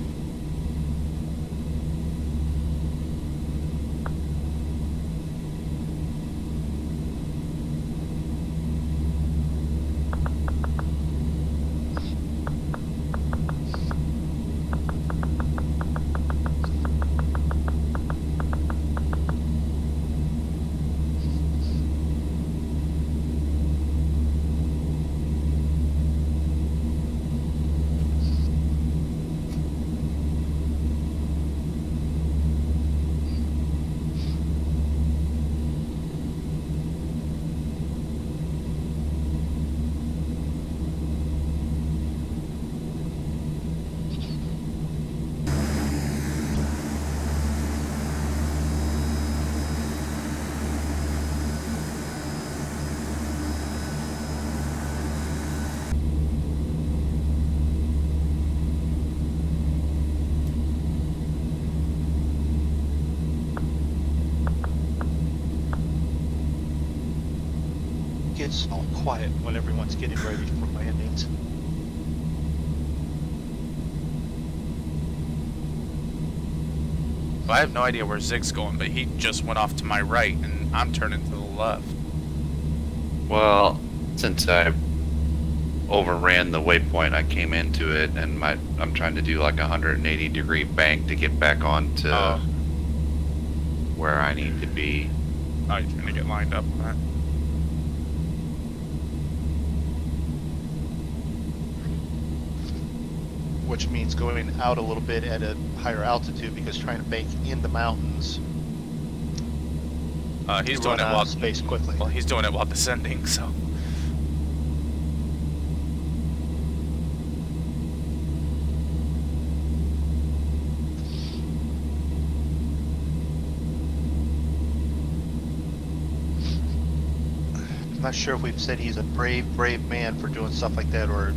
It's all quiet when everyone's getting ready for landings. Well, I have no idea where Zig's going, but he just went off to my right, and I'm turning to the left. Well, since I overran the waypoint, I came into it, and I'm trying to do like a 180-degree bank to get back onto where I need to be. Oh, you're trying to get lined up on that. Which means going out a little bit at a higher altitude because trying to bank in the mountains. He's you doing it run out while of space quickly. Well, he's doing it while descending, so. I'm not sure if we've said he's a brave man for doing stuff like that or a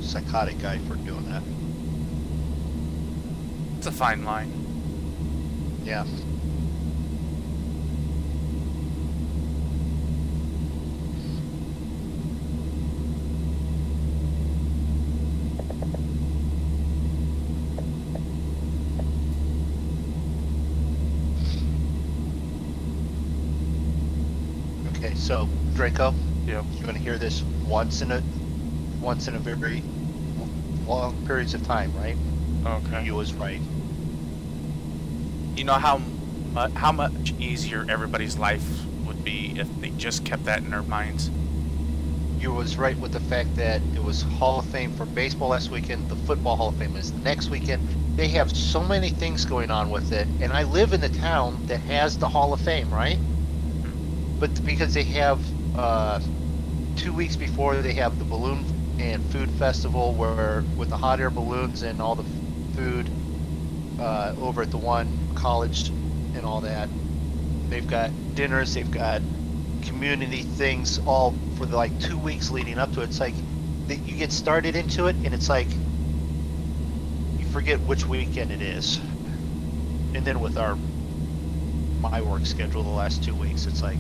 psychotic guy for doing that. It's a fine line. Yeah. Okay, so Draco, Yep. you're going to hear this once in a very long periods of time, right? Okay. You was right. You know how much easier everybody's life would be if they just kept that in their minds? You was right with the fact that it was Hall of Fame for baseball last weekend. The football Hall of Fame is next weekend. They have so many things going on with it, and I live in the town that has the Hall of Fame, right? But because they have 2 weeks before, they have the balloon and food festival where with the hot air balloons and all the food over at the one college and all that. They've got dinners, they've got community things all for the, like 2 weeks leading up to it. It's like you get started into it and it's like you forget which weekend it is. And then with my work schedule the last 2 weeks, it's like.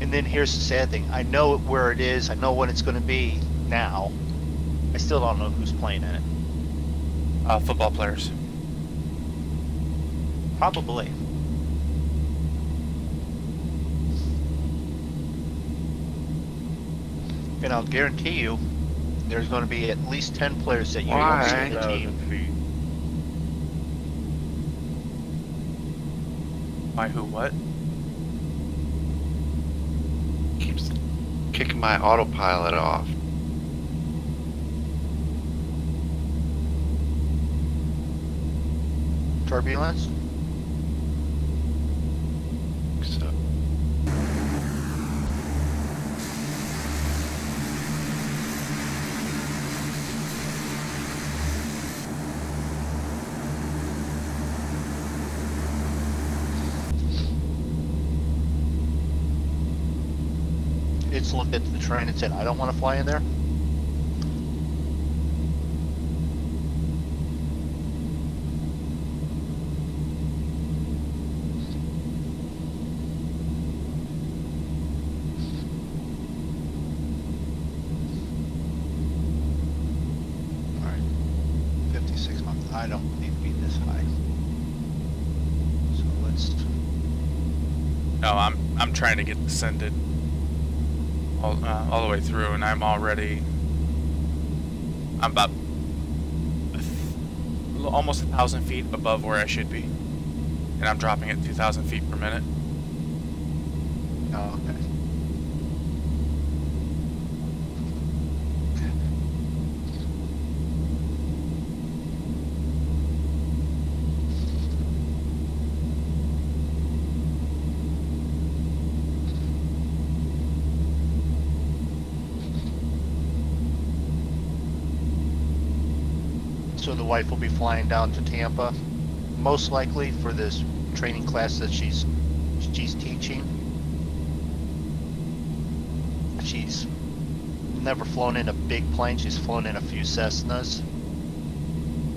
And then here's the sad thing. I know where it is. I know when it's going to be now. I still don't know who's playing in it. Football players. Probably. And I'll guarantee you there's going to be at least 10 players that you don't see in the team. Why, who, what? Keeps kicking my autopilot off. Turbulence? So It's looked at the train and said, I don't want to fly in there. I don't need to be this high. So let's. No, I'm trying to get descended all the way through, and I'm about almost 1,000 feet above where I should be, and I'm dropping at 2,000 feet per minute. Oh, okay. So the wife will be flying down to Tampa, most likely for this training class that she's teaching. She's never flown in a big plane. She's flown in a few Cessnas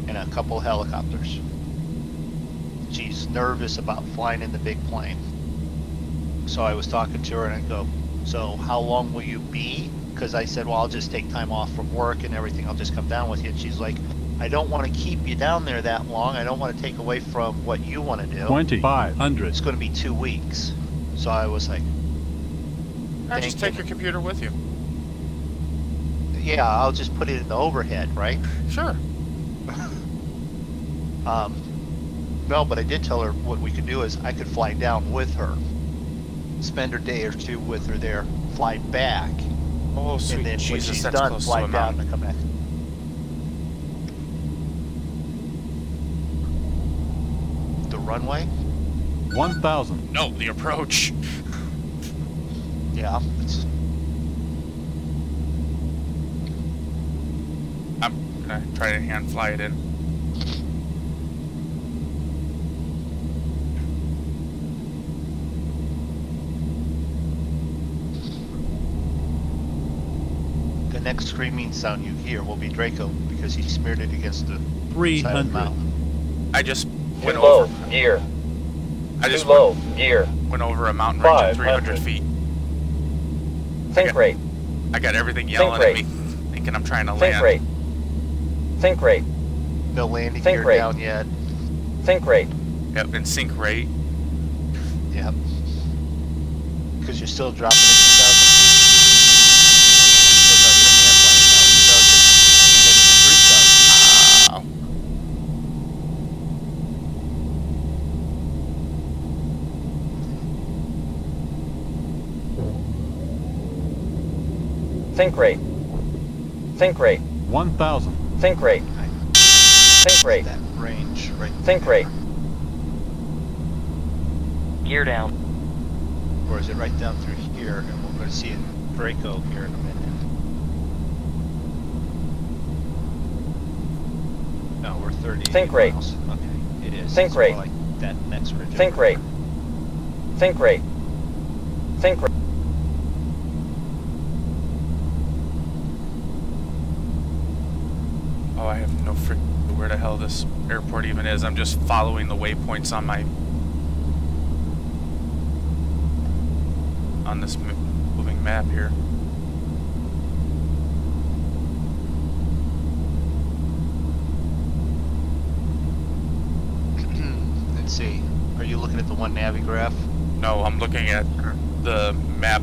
and a couple helicopters. She's nervous about flying in the big plane. So I was talking to her and I go, so how long will you be? Because I said, well, I'll just take time off from work and everything. I'll just come down with you. And she's like, I don't want to keep you down there that long. I don't want to take away from what you want to do. 2,500. It's going to be 2 weeks. So I was like, Just take your computer with you. yeah, I'll just put it in the overhead, right? Sure. No, but I did tell her what we could do is I could fly down with her, spend her day or two with her there, fly back, Oh, sweet and then Jesus, when she's that's done, close fly to a down mountain. and come back. The runway? 1,000. No, the approach. Yeah, it's I'm gonna try to hand fly it in. the next screaming sound you hear will be Draco because he smeared it against the side of the 300. mountain. I just Too went low, over. gear. I Too just low, gear. went over a mountain range at 500. 300 feet. Think Okay. rate. I got everything yelling at me, thinking I'm trying to Think land. rate. Think rate. No landing Think gear rate. down yet. Think rate. Yep, and sync rate. Yep. Because you're still dropping at 2,000 feet. Oh, no, you're hand flying now. No, you're heading to 3,000. Think rate. Think rate. 1,000. Think rate. Think rate. That range right Think there. rate. Gear down. Or is it right down through here? And we're going to see a Draco here in a minute. No, we're 30 Think rate. miles. Okay, it is. Think It's more rate. like that next ridge. Think rate. Think rate. Think rate. Oh, I have no freaking clue where the hell this airport even is. I'm just following the waypoints on my this moving map here. Let's see. Are you looking at the one Navigraph? No, I'm looking at the map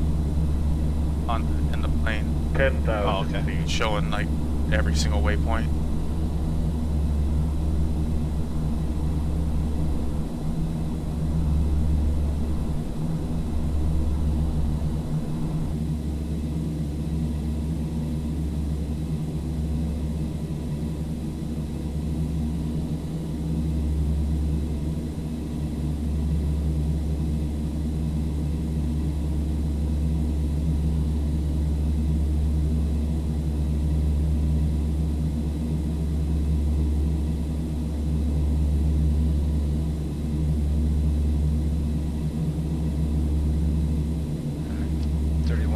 in the plane. 10,000 Oh, okay. feet. Showing like every single waypoint.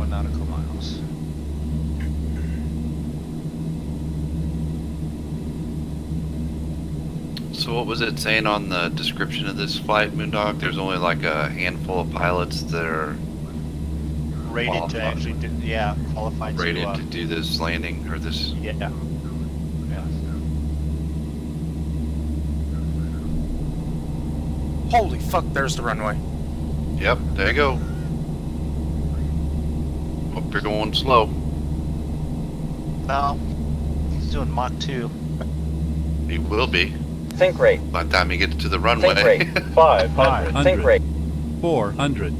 Nautical miles. So what was it saying on the description of this flight, Moondog? There's only like a handful of pilots that are Rated to qualified. actually do, yeah, qualified rated to, to do this landing or this. yeah. Yeah. Holy fuck, there's the runway. Yep, there you go. Hope you're going slow. No, he's doing Mach 2. You will be. Think rate. By the time you get to the runway. Think rate. 500. Think 500. rate. 400.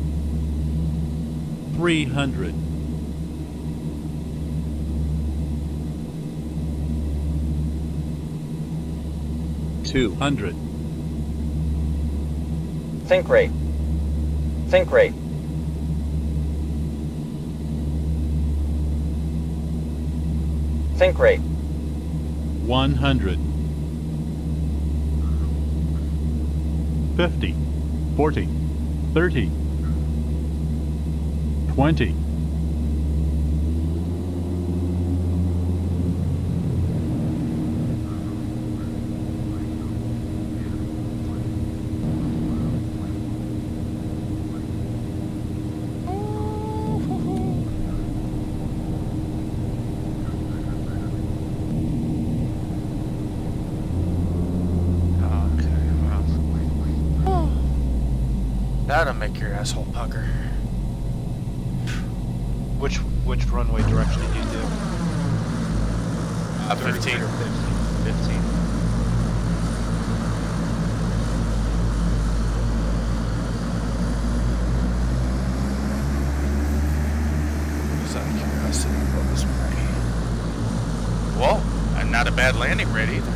300. 200. Think rate. Think rate. Think rate. 100. 50. 40. 30. 20. 'Kay, That'll make your asshole pucker. which runway direction did you do? 15. 15. Just out of curiosity, what was my... Whoa, and not a bad landing rate either.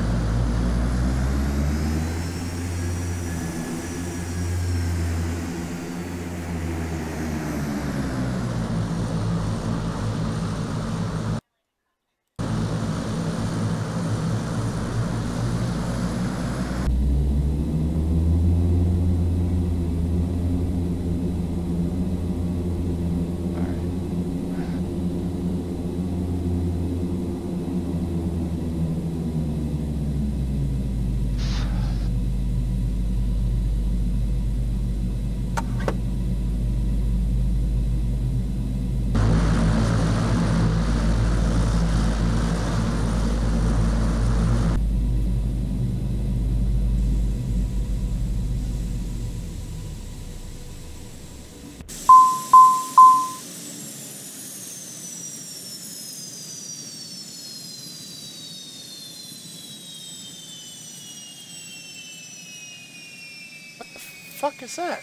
Fuck is that?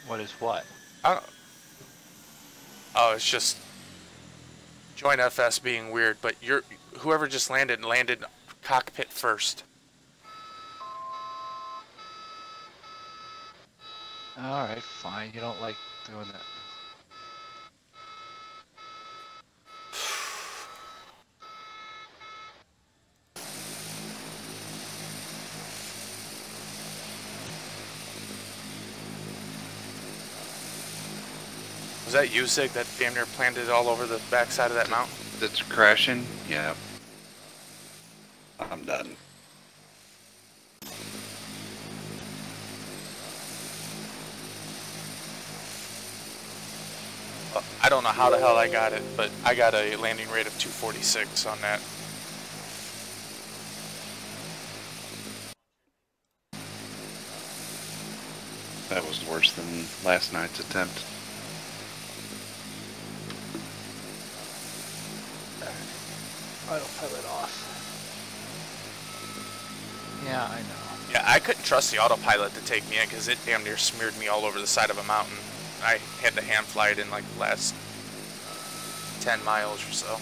What is what? I don't... Oh, it's just joint FS being weird, but whoever just landed cockpit first. Alright, fine. You don't like doing that. Was that you, Zig, that damn near planted all over the backside of that mountain? That's crashing? Yeah. I'm done. I don't know how the hell I got it, but I got a landing rate of 246 on that. That was worse than last night's attempt. Autopilot off. Yeah, I know. Yeah, I couldn't trust the autopilot to take me in because it damn near smeared me all over the side of a mountain. I had to hand fly it in like the last 10 miles or so.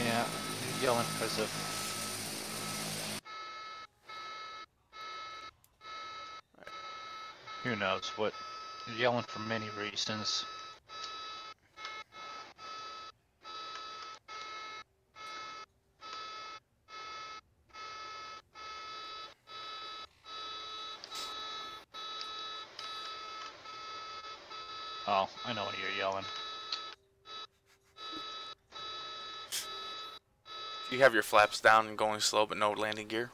Yeah, you're yelling because of... Who knows what? You're yelling for many reasons. Oh, I know what you're yelling. You have your flaps down and going slow but no landing gear?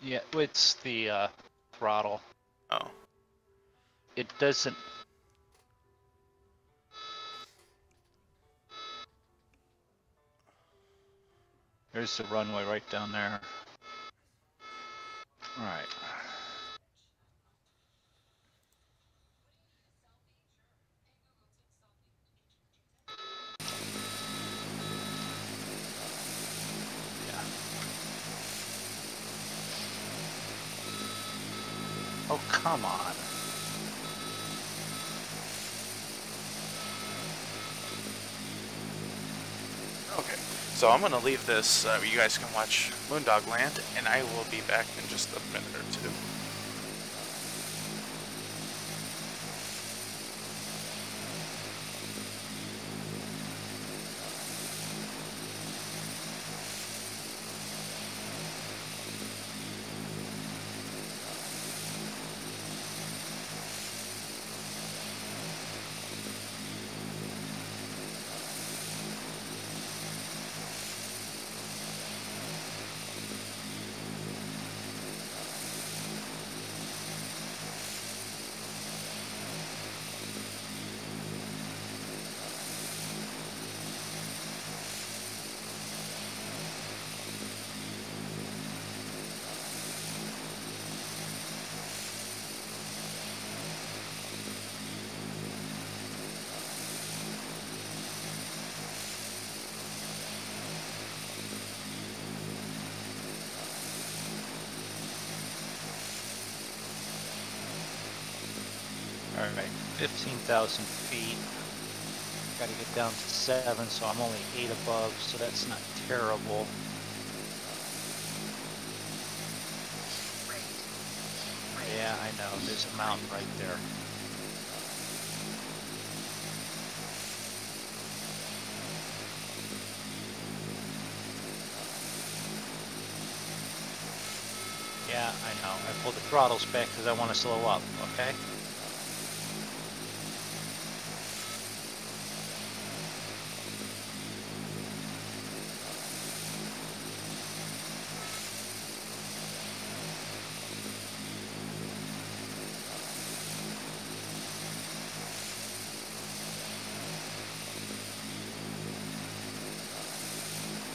Yeah, it's the throttle. Oh. It doesn't... There's the runway right down there. All right. Yeah. Oh, come on. Okay, so I'm gonna leave this. You guys can watch Moondog Land, and I will be back in just a minute or two. All right, 15,000 feet. Got to get down to 7, so I'm only 8 above, so that's not terrible. Yeah, I know. There's a mountain right there. Yeah, I know. I pulled the throttles back because I want to slow up, okay?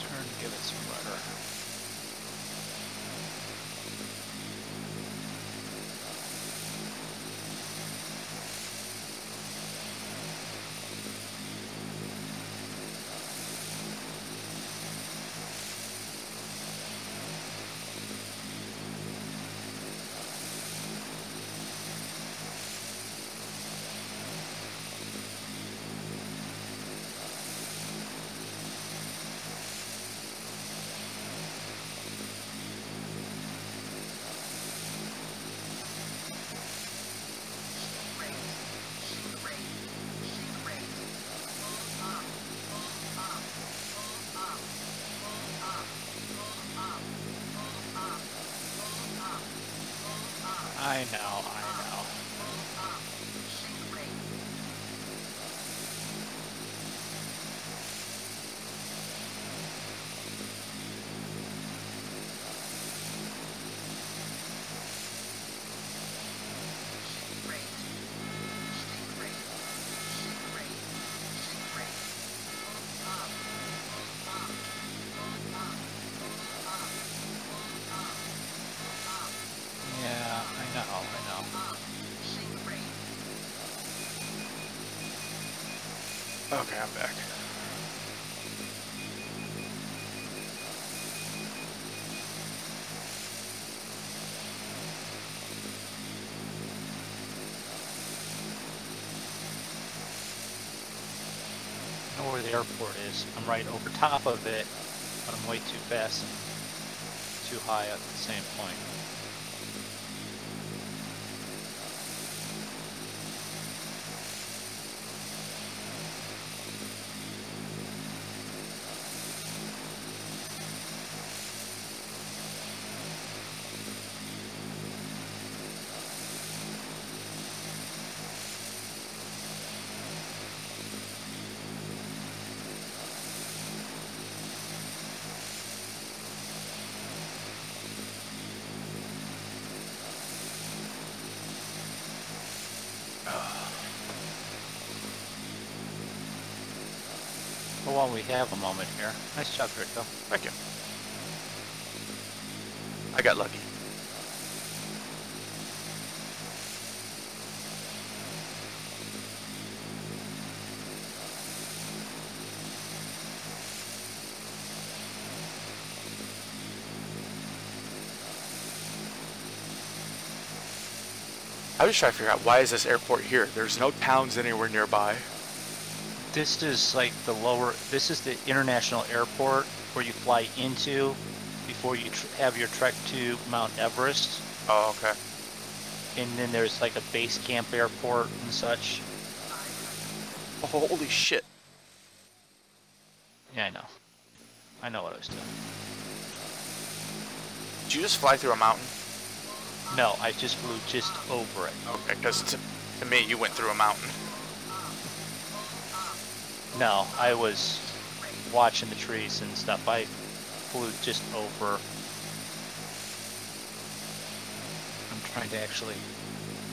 Turn, give it some rudder. I know, I know. Yeah, I know, I know. Okay, I'm back. I know where the airport is. I'm right over top of it, but I'm way too fast and too high at the same point. Well, while we have a moment here, nice job, Drako. Thank you. I got lucky. I was trying to figure out, why is this airport here? There's no towns anywhere nearby. This is like the lower, this is the international airport where you fly into before you have your trek to Mount Everest. Oh, okay. And then there's like a base camp airport and such. Oh, holy shit. Yeah, I know. I know what I was doing. Did you just fly through a mountain? No, I just flew just over it. Okay, because to me, you went through a mountain. No, I was watching the trees and stuff. I flew just over. I'm trying to actually...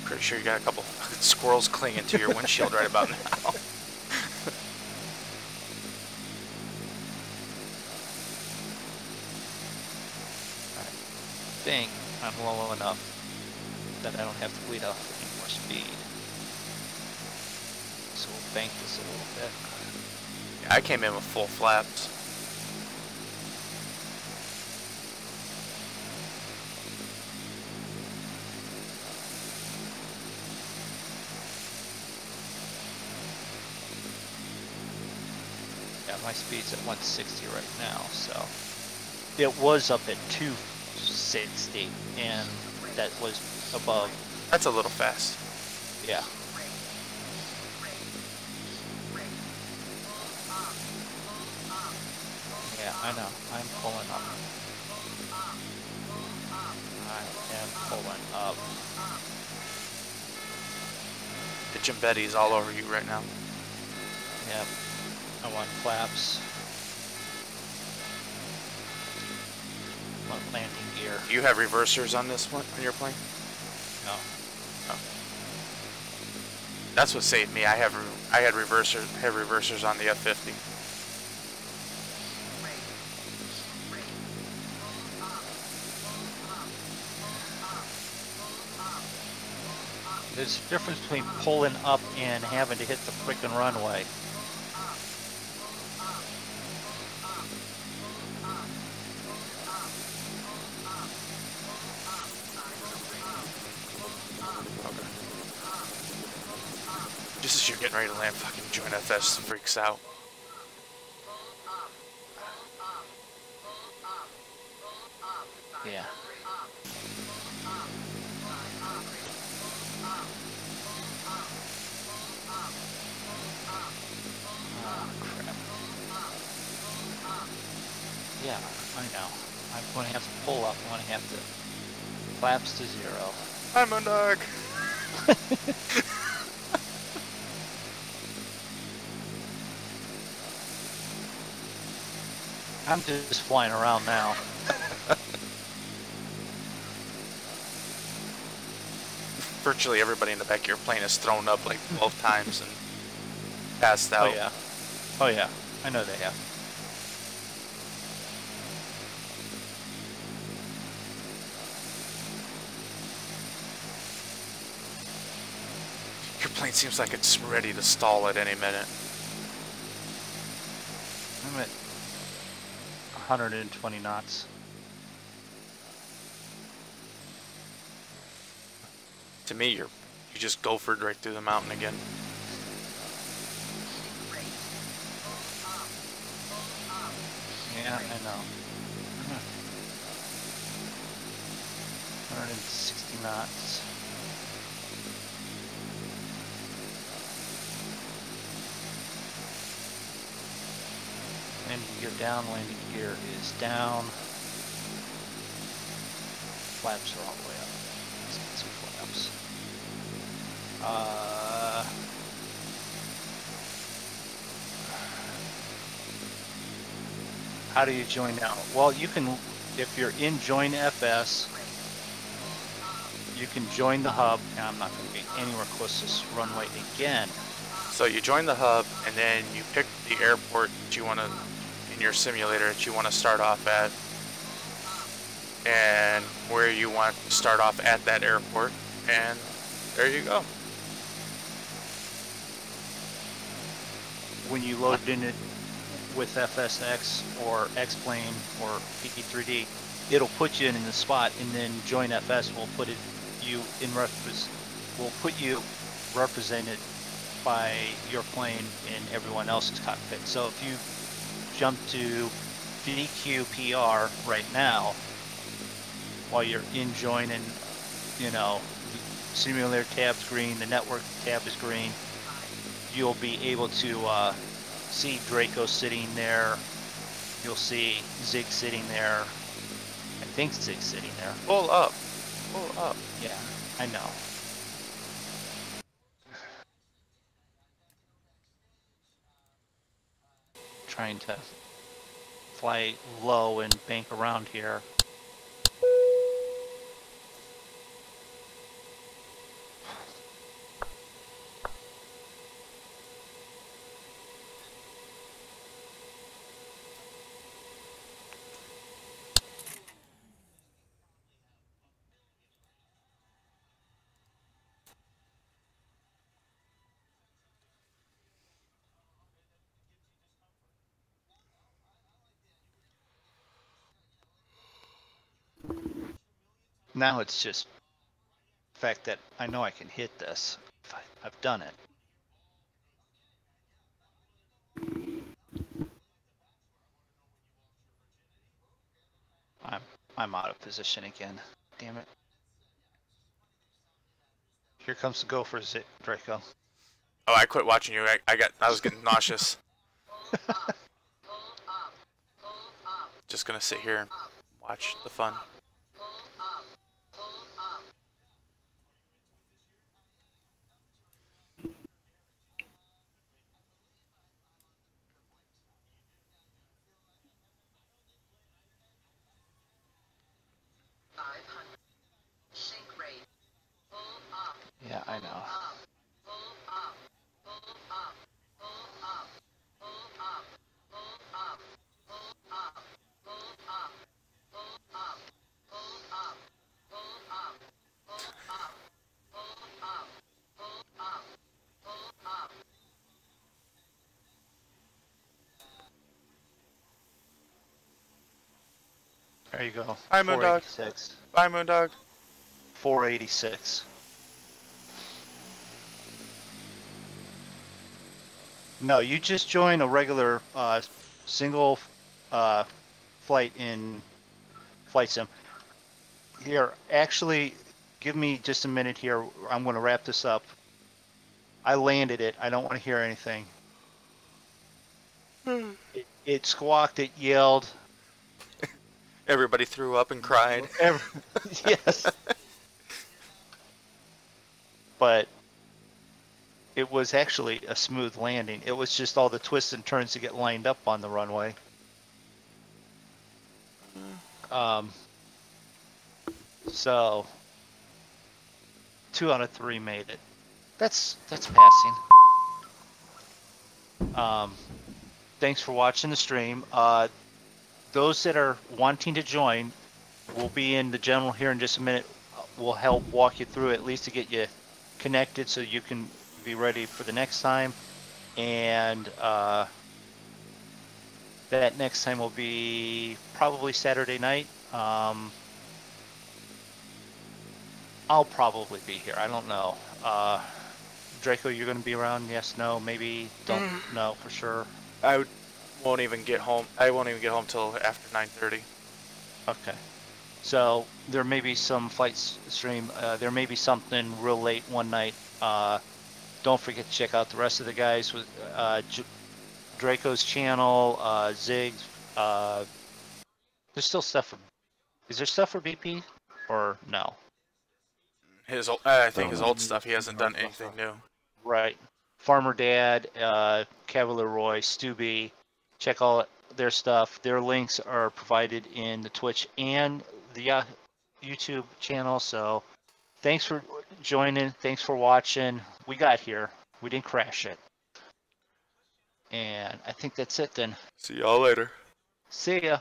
Pretty sure you got a couple fucking squirrels clinging to your windshield right about now. I think I'm low enough that I don't have to bleed off any more speed. So we'll bank this a little bit. Yeah, I came in with full flaps. Yeah, my speed's at 160 right now, so it was up at 260, and that was above. That's a little fast. Yeah. Yeah, I know. I'm pulling up. I am pulling up. The Jim Betty's all over you right now. Yep. I want flaps. I want landing gear. Do you have reversers on this one, on your plane? No. Oh. That's what saved me. I had reversers on the F-50. There's a difference between pulling up and having to hit the frickin' runway. Just as you're getting ready to land, fucking Joint FS freaks out. Yeah. Oh, crap. Yeah, I know. I'm going to have to pull up. I'm going to have to flaps to 0. I'm a dog. I'm just flying around now. Virtually everybody in the back of your plane is thrown up like 12 times and passed out. Oh yeah. Oh yeah. I know they have. Your plane seems like it's ready to stall at any minute. I'm at 120 knots. To me, you just gophered right through the mountain again. Yeah, I know. 160 knots. Landing gear down, landing gear is down. Flaps are all the way up. Let's get some flaps. How do you join now? Well, you can, if you're in Join FS, you can join the hub, and I'm not going to be anywhere close to this runway again. So you join the hub, and then you pick the airport that you want to, in your simulator, that you want to start off at. and where you want to start off at that airport, and there you go. When you load in it with FSX or X-Plane or P3D, it'll put you in the spot, and then Join FS will put you represented by your plane in everyone else's cockpit. So if you jump to v.4 right now, while you're in Join, and you know, the simulator tab's green, the network tab is green, you'll be able to see Draco sitting there. You'll see Zig sitting there. I think Zig's sitting there. Pull up. Pull up. Yeah, I know. Trying to fly low and bank around here. Now it's just the fact that I know I can hit this. I've done it. I'm out of position again. Damn it. Here comes the gopher, Draco. Oh, I quit watching you. I was getting nauseous. Just gonna sit here and watch the fun. Yeah, I know. There you go. Bye, Moondog. 486. Bye, Moondog. 486. No, you just join a regular single flight in Flight Sim. Here, actually, give me just a minute here. I'm going to wrap this up. I landed it. I don't want to hear anything. It squawked. It yelled. Everybody threw up and cried. Yes. But it was actually a smooth landing. It was just all the twists and turns to get lined up on the runway. So 2 out of 3 made it. That's passing. Thanks for watching the stream. Those that are wanting to join will be in the general here in just a minute. We'll help walk you through at least to get you connected so you can be ready for the next time. And that next time will be probably Saturday night. I'll probably be here. I don't know. Draco, you're going to be around? Yes, no, maybe, don't know for sure. I won't even get home. I won't even get home till after 9:30. Okay. So there may be some flight stream. There may be something real late one night. Don't forget to check out the rest of the guys with Draco's channel, Zig's. There's still stuff for. Is there stuff for BP or no? I think his old stuff. He hasn't done anything new. Right. Farmer Dad, Cavalier Roy, Stubby. Check all their stuff. Their links are provided in the Twitch and the YouTube channel. So thanks for joining. Thanks for watching. We got here. We didn't crash it. And I think that's it then. See y'all later. See ya.